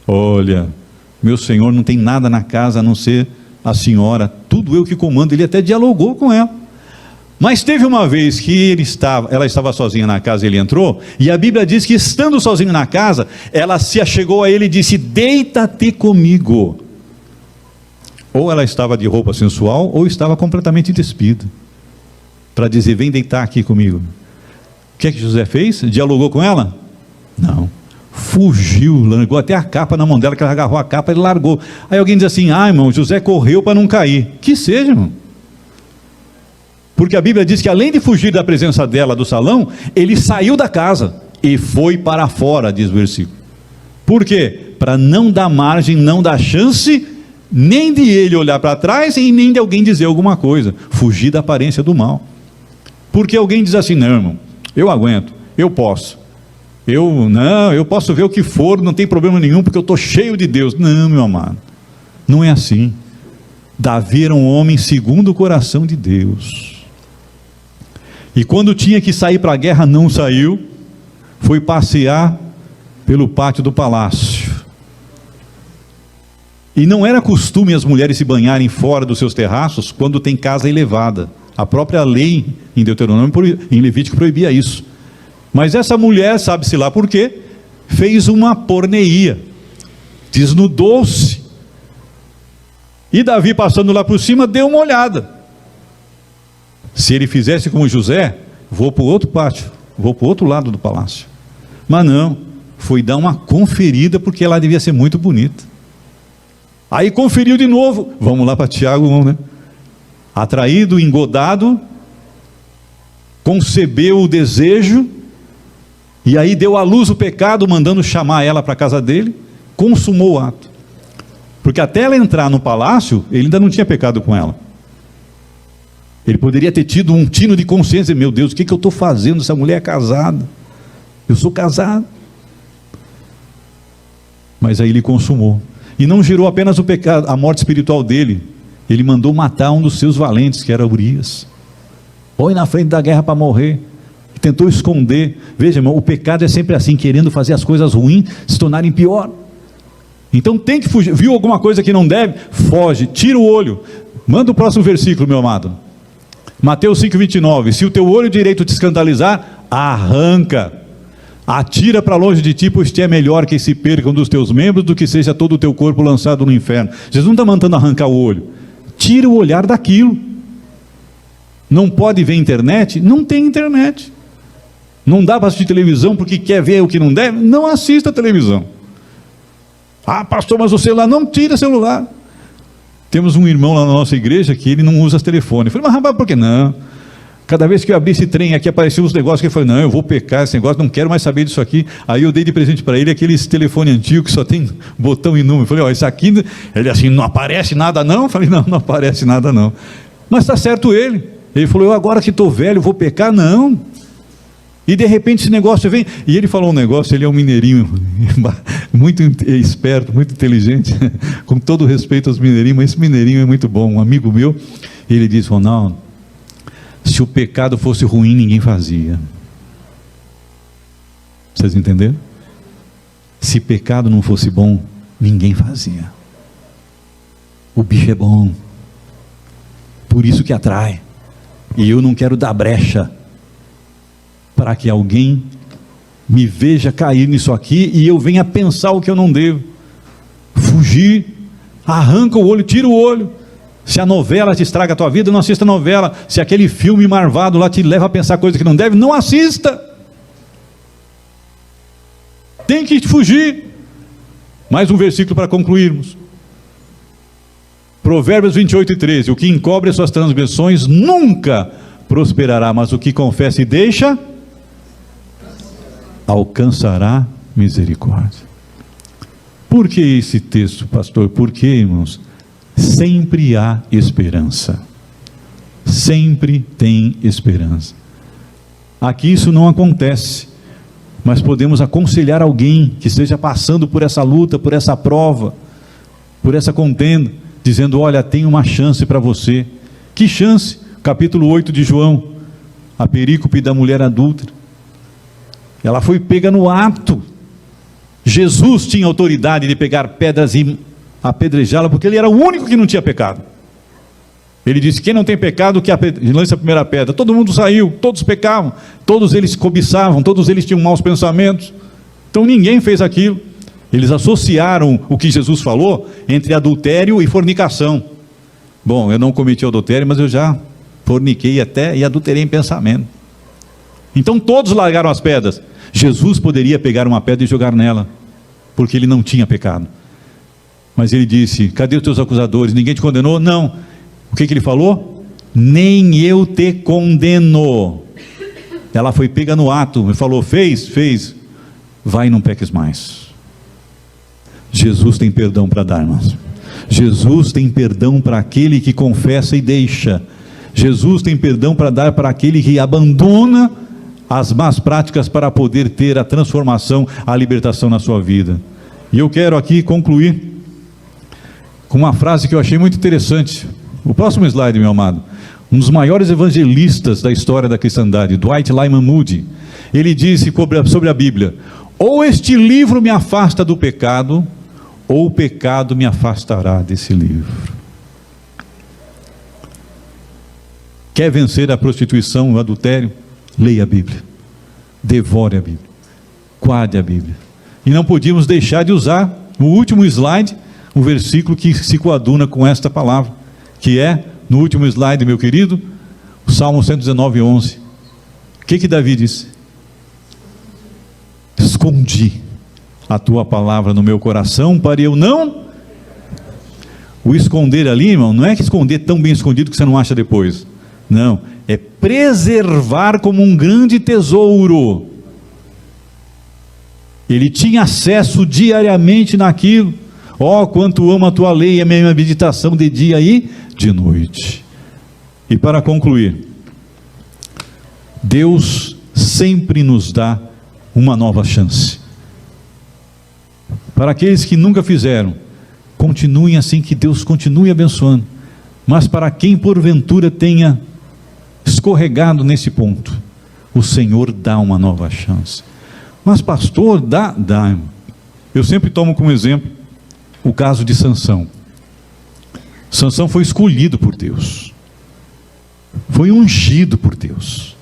Olha, meu senhor não tem nada na casa a não ser a senhora, tudo eu que comando. Ele até dialogou com ela. Mas teve uma vez que ela estava sozinha na casa e ele entrou, e a Bíblia diz que estando sozinho na casa, ela se achegou a ele e disse, deita-te comigo. Ou ela estava de roupa sensual, ou estava completamente despida, para dizer, vem deitar aqui comigo. O que é que José fez? Dialogou com ela? Não. Fugiu, largou até a capa na mão dela, que ela agarrou a capa, ele largou. Aí alguém diz assim, irmão, José correu para não cair. Que seja, irmão. Porque a Bíblia diz que além de fugir da presença dela do salão, ele saiu da casa e foi para fora, diz o versículo. Por quê? Para não dar margem, não dar chance, nem de ele olhar para trás e nem de alguém dizer alguma coisa. Fugir da aparência do mal. Porque alguém diz assim, não, irmão, eu aguento, eu posso. Eu posso ver o que for, não tem problema nenhum, porque eu estou cheio de Deus. Não, meu amado, não é assim. Davi era um homem segundo o coração de Deus. E quando tinha que sair para a guerra, não saiu, foi passear pelo pátio do palácio. E não era costume as mulheres se banharem fora dos seus terraços quando tem casa elevada. A própria lei em Deuteronômio, em Levítico, proibia isso. Mas essa mulher, sabe-se lá por quê, fez uma porneia, desnudou-se. E Davi, passando lá por cima, deu uma olhada. Se ele fizesse como José, vou para o outro pátio, vou para o outro lado do palácio. Mas não, foi dar uma conferida, porque ela devia ser muito bonita. Aí conferiu de novo, vamos lá para Tiago 1, né? Atraído, engodado, concebeu o desejo, e aí deu à luz o pecado, mandando chamar ela para a casa dele, consumou o ato. Porque até ela entrar no palácio, ele ainda não tinha pecado com ela. Ele poderia ter tido um tino de consciência, meu Deus, o que eu estou fazendo? Essa mulher é casada, eu sou casado. Mas aí ele consumou, e não gerou apenas o pecado, a morte espiritual dele, ele mandou matar um dos seus valentes, que era Urias. Põe na frente da guerra para morrer, tentou esconder. Veja, irmão, o pecado é sempre assim, querendo fazer as coisas ruins se tornarem pior. Então tem que fugir. Viu alguma coisa que não deve? Foge, tira o olho. Manda o próximo versículo, meu amado. Mateus 5,29. Se o teu olho direito te escandalizar, arranca, atira para longe de ti, pois te é melhor que se percam dos teus membros do que seja todo o teu corpo lançado no inferno. Jesus não está mandando arrancar o olho. Tira o olhar daquilo. Não pode ver internet? Não tem internet. Não dá para assistir televisão porque quer ver o que não deve? Não assista televisão. Ah, pastor, mas o celular, não tira celular. Temos um irmão lá na nossa igreja que ele não usa telefone. Eu falei, mas rapaz, por que não? Cada vez que eu abri esse trem aqui, apareciam uns negócios que eu falei, não, eu vou pecar esse negócio, não quero mais saber disso aqui. Aí eu dei de presente para ele aqueles telefone antigo que só tem botão e número. Eu falei, ó, isso aqui, ele assim, não aparece nada não? Eu falei, não, não aparece nada não. Mas está certo ele. Ele falou, eu agora que estou velho, vou pecar? Não. E de repente esse negócio vem, e ele falou um negócio, ele é um mineirinho, muito esperto, muito inteligente, com todo respeito aos mineirinhos, mas esse mineirinho é muito bom, um amigo meu, ele disse, Ronaldo, se o pecado fosse ruim, ninguém fazia. Vocês entenderam? Se pecado não fosse bom, ninguém fazia. O bicho é bom, por isso que atrai, e eu não quero dar brecha, para que alguém me veja cair nisso aqui e eu venha pensar o que eu não devo. Fugir, arranca o olho, tira o olho. Se a novela te estraga a tua vida, não assista a novela. Se aquele filme marvado lá te leva a pensar coisa que não deve, não assista. Tem que fugir. Mais um versículo para concluirmos. Provérbios 28:13. O que encobre as suas transgressões nunca prosperará, mas o que confessa e deixa alcançará misericórdia. Por que esse texto, pastor? Porque, irmãos, sempre há esperança. Sempre tem esperança. Aqui isso não acontece, mas podemos aconselhar alguém que esteja passando por essa luta, por essa prova, por essa contenda, dizendo, olha, tem uma chance para você. Que chance? Capítulo 8 de João, a perícope da mulher adúltera. Ela foi pega no ato. Jesus tinha autoridade de pegar pedras e apedrejá-la, porque ele era o único que não tinha pecado. Ele disse, quem não tem pecado, que lance a primeira pedra. Todo mundo saiu, todos pecavam, todos eles cobiçavam, todos eles tinham maus pensamentos. Então ninguém fez aquilo. Eles associaram o que Jesus falou entre adultério e fornicação. Bom, eu não cometi adultério, mas eu já forniquei até e adulterei em pensamento. Então todos largaram as pedras. Jesus poderia pegar uma pedra e jogar nela, porque ele não tinha pecado. Mas ele disse, cadê os teus acusadores? Ninguém te condenou? Não. O que ele falou? Nem eu te condeno. Ela foi pega no ato, ele falou, fez, vai e não peques mais. Jesus tem perdão para dar, irmãos. Jesus tem perdão para aquele que confessa e deixa. Jesus tem perdão para dar para aquele que abandona as más práticas para poder ter a transformação, a libertação na sua vida. E eu quero aqui concluir com uma frase que eu achei muito interessante. O próximo slide, meu amado. Um dos maiores evangelistas da história da cristandade, Dwight Lyman Moody, ele disse sobre a Bíblia, ou este livro me afasta do pecado, ou o pecado me afastará desse livro. Quer vencer a prostituição, o adultério? Leia a Bíblia, devore a Bíblia, guarde a Bíblia. E não podíamos deixar de usar no último slide um versículo que se coaduna com esta palavra, que é, no último slide, meu querido, o Salmo 119:11. O que Davi disse? Escondi a tua palavra no meu coração para eu não... O esconder ali, irmão, não é que esconder tão bem escondido que você não acha depois. Não, é preservar como um grande tesouro. Ele tinha acesso diariamente naquilo. Ó, quanto amo a tua lei e a minha meditação de dia e de noite. E para concluir, Deus sempre nos dá uma nova chance. Para aqueles que nunca fizeram, continuem assim, que Deus continue abençoando. Mas para quem porventura tenha escorregado nesse ponto, o Senhor dá uma nova chance. Mas pastor, dá. Eu sempre tomo como exemplo o caso de Sansão. Sansão foi escolhido por Deus, foi ungido por Deus,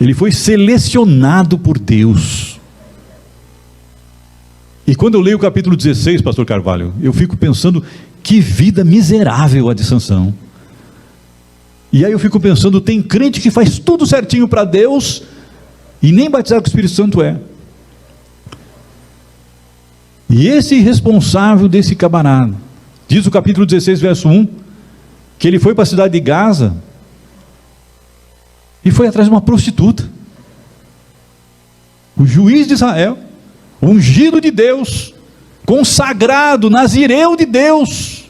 ele foi selecionado por Deus. E quando eu leio o capítulo 16, pastor Carvalho, eu fico pensando, que vida miserável a de Sansão. E aí eu fico pensando, tem crente que faz tudo certinho para Deus, e nem batizado com o Espírito Santo é. E esse responsável desse camarada, diz o capítulo 16, verso 1, que ele foi para a cidade de Gaza, e foi atrás de uma prostituta. O juiz de Israel, ungido de Deus, consagrado, nazireu de Deus,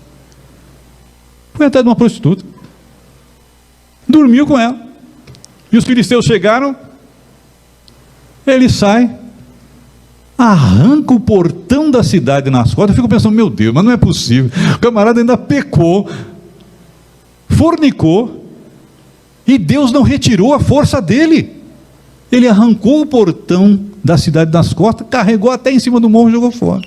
foi atrás de uma prostituta, dormiu com ela, e os filisteus chegaram, ele sai, arranca o portão da cidade nas costas. Eu fico pensando, meu Deus, mas não é possível, o camarada ainda pecou, fornicou, e Deus não retirou a força dele. Ele arrancou o portão da cidade nas costas, carregou até em cima do morro e jogou fora.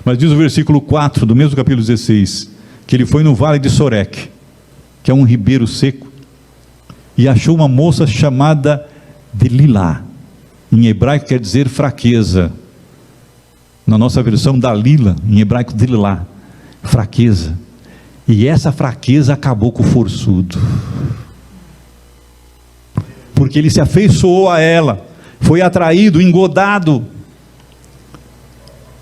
Mas diz o versículo 4 do mesmo capítulo 16, que ele foi no vale de Sorek, que é um ribeiro seco, e achou uma moça chamada Delilá. Em hebraico quer dizer fraqueza. Na nossa versão, Dalila, em hebraico Delilá, fraqueza. E essa fraqueza acabou com o forçudo, porque ele se afeiçoou a ela, foi atraído, engodado,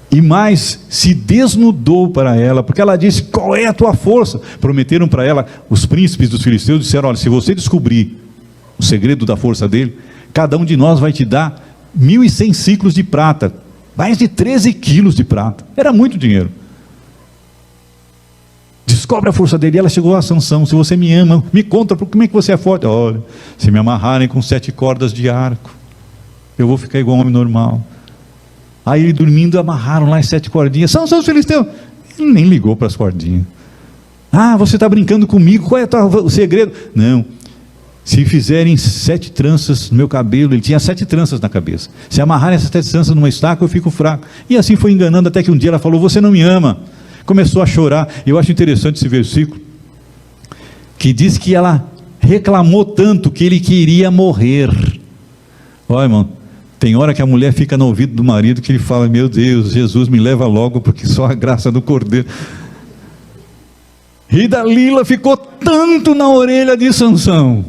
e mais, se desnudou para ela, porque ela disse, qual é a tua força? Prometeram para ela, os príncipes dos filisteus disseram, olha, se você descobrir o segredo da força dele, cada um de nós vai te dar 1.100 ciclos de prata, mais de 13 quilos de prata, era muito dinheiro. Descobre a força dele. E ela chegou a Sansão, se você me ama, me conta, como é que você é forte? Olha, se me amarrarem com 7 cordas de arco, eu vou ficar igual um homem normal. Aí ele dormindo, amarraram lá as 7 cordinhas. Sansão, os filisteus, ele nem ligou para as cordinhas. Ah, você está brincando comigo, qual é o segredo? Não, se fizerem 7 tranças no meu cabelo, ele tinha 7 tranças na cabeça, se amarrarem essas 7 tranças numa estaca, eu fico fraco. E assim foi enganando, até que um dia ela falou, você não me ama. Começou a chorar. Eu acho interessante esse versículo, que diz que ela reclamou tanto que ele queria morrer. Olha, irmão, tem hora que a mulher fica no ouvido do marido, que ele fala, meu Deus, Jesus me leva logo, porque só a graça do Cordeiro. E Dalila ficou tanto na orelha de Sansão,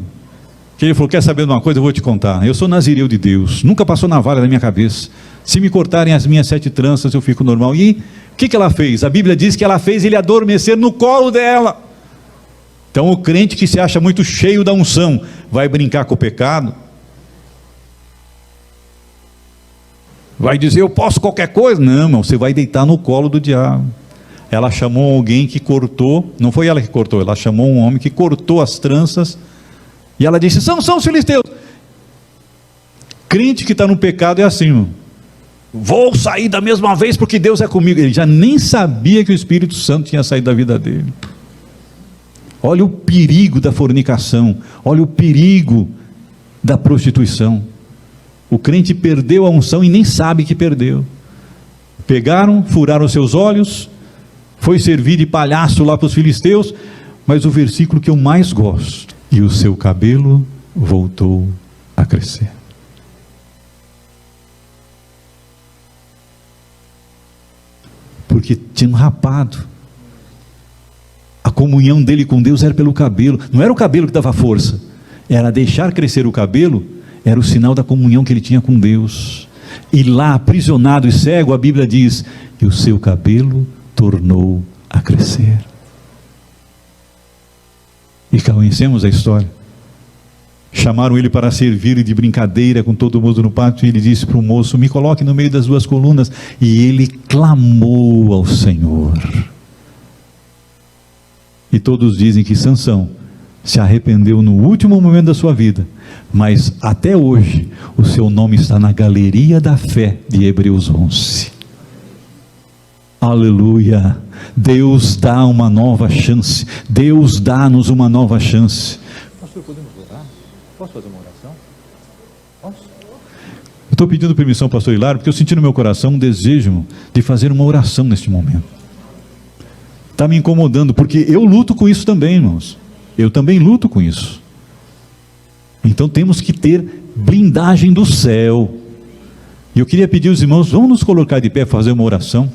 que ele falou, quer saber de uma coisa? Eu vou te contar, eu sou nazireu de Deus, nunca passou navalha na minha cabeça, se me cortarem as minhas 7 tranças, eu fico normal. E o que ela fez? A Bíblia diz que ela fez ele adormecer no colo dela. Então o crente que se acha muito cheio da unção, vai brincar com o pecado, vai dizer, eu posso qualquer coisa? Não, irmão, você vai deitar no colo do diabo. Ela chamou alguém que cortou, não foi ela que cortou, ela chamou um homem que cortou as tranças, e ela disse, são os filisteus. Crente que está no pecado é assim, irmão. Vou sair da mesma vez porque Deus é comigo. Ele já nem sabia que o Espírito Santo tinha saído da vida dele. Olha o perigo da fornicação, olha o perigo da prostituição. O crente perdeu a unção e nem sabe que perdeu. Pegaram, furaram seus olhos, foi servir de palhaço lá para os filisteus, mas o versículo que eu mais gosto, e o seu cabelo voltou a crescer. Porque tinham rapado. A comunhão dele com Deus era pelo cabelo, não era o cabelo que dava força, era deixar crescer o cabelo, era o sinal da comunhão que ele tinha com Deus. E lá, aprisionado e cego, a Bíblia diz: e o seu cabelo tornou a crescer. E conhecemos a história. Chamaram ele para servir de brincadeira com todo mundo no pátio, e ele disse para o moço: me coloque no meio das duas colunas. E ele clamou ao Senhor. E todos dizem que Sansão se arrependeu no último momento da sua vida, mas até hoje o seu nome está na galeria da fé de Hebreus 11. Aleluia! Deus dá uma nova chance. Deus dá-nos uma nova chance. Pastor, podemos orar? Posso fazer uma oração? Posso? Eu estou pedindo permissão, pastor Hilário, porque eu senti no meu coração um desejo de fazer uma oração neste momento. Está me incomodando, porque eu luto com isso também, irmãos. Eu também luto com isso. Então temos que ter blindagem do céu. E eu queria pedir aos irmãos: vamos nos colocar de pé para fazer uma oração.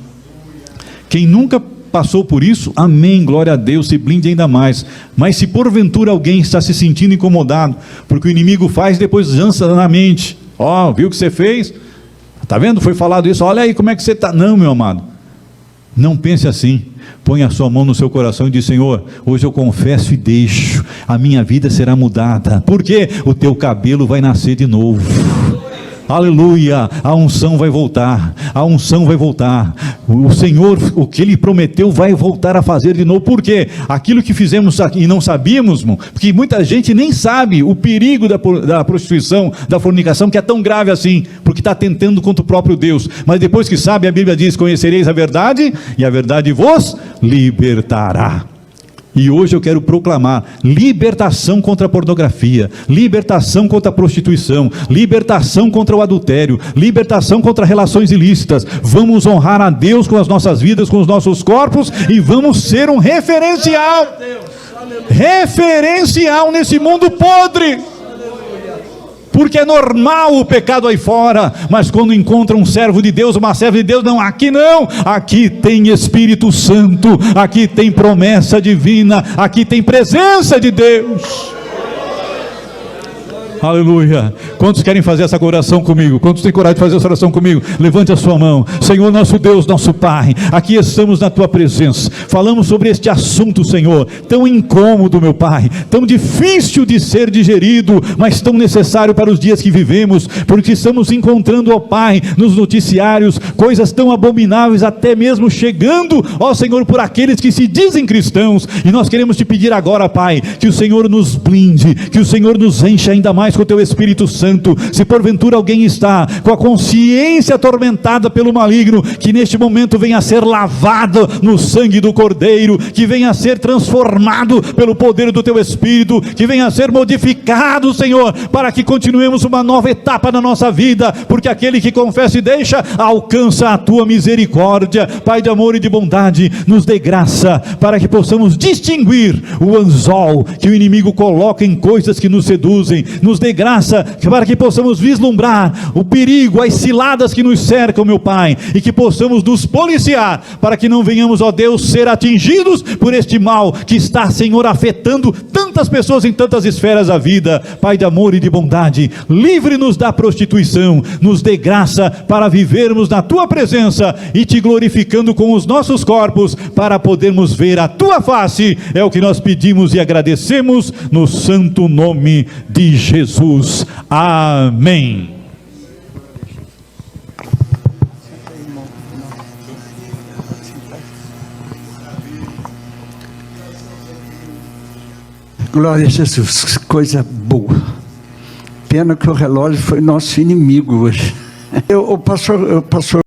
Quem nunca passou por isso, amém, glória a Deus, se blinde ainda mais. Mas se porventura alguém está se sentindo incomodado, porque o inimigo faz, depois lança na mente: ó, viu o que você fez? Está vendo? Foi falado isso, olha aí como é que você está. Não, meu amado, não pense assim. Põe a sua mão no seu coração e diz: Senhor, hoje eu confesso e deixo, a minha vida será mudada, porque o teu cabelo vai nascer de novo. Aleluia, a unção vai voltar, a unção vai voltar. O Senhor, o que Ele prometeu, vai voltar a fazer de novo. Por quê? Aquilo que fizemos e não sabíamos, porque muita gente nem sabe o perigo da prostituição, da fornicação, que é tão grave assim, porque está tentando contra o próprio Deus. Mas depois que sabe, a Bíblia diz: conhecereis a verdade, e a verdade vos libertará. E hoje eu quero proclamar libertação contra a pornografia, libertação contra a prostituição, libertação contra o adultério, libertação contra relações ilícitas. Vamos honrar a Deus com as nossas vidas, com os nossos corpos, e vamos ser um referencial. Referencial nesse mundo podre. Porque é normal o pecado aí fora, mas quando encontra um servo de Deus, uma serva de Deus, não, aqui tem Espírito Santo, aqui tem promessa divina, aqui tem presença de Deus. Aleluia. Quantos querem fazer essa oração comigo? Quantos têm coragem de fazer essa oração comigo? Levante a sua mão. Senhor, nosso Deus, nosso Pai, aqui estamos na tua presença. Falamos sobre este assunto, Senhor, tão incômodo, meu Pai, tão difícil de ser digerido, mas tão necessário para os dias que vivemos, porque estamos encontrando, ó Pai, nos noticiários, coisas tão abomináveis, até mesmo chegando, ó Senhor, por aqueles que se dizem cristãos. E nós queremos te pedir agora, Pai, que o Senhor nos blinde, que o Senhor nos encha ainda mais com o teu Espírito Santo. Se porventura alguém está com a consciência atormentada pelo maligno, que neste momento venha a ser lavado no sangue do Cordeiro, que venha a ser transformado pelo poder do teu Espírito, que venha a ser modificado, Senhor, para que continuemos uma nova etapa na nossa vida, porque aquele que confessa e deixa, alcança a tua misericórdia. Pai de amor e de bondade, nos dê graça para que possamos distinguir o anzol que o inimigo coloca em coisas que nos seduzem. Nos dê graça para que possamos vislumbrar o perigo, as ciladas que nos cercam, meu Pai, e que possamos nos policiar, para que não venhamos, ó Deus, ser atingidos por este mal que está, Senhor, afetando tantas pessoas em tantas esferas da vida. Pai de amor e de bondade, livre-nos da prostituição, nos dê graça para vivermos na tua presença e te glorificando com os nossos corpos, para podermos ver a tua face. É o que nós pedimos e agradecemos no santo nome de Jesus. Amém. Glória a Jesus, coisa boa. Pena que o relógio foi nosso inimigo hoje. O pastor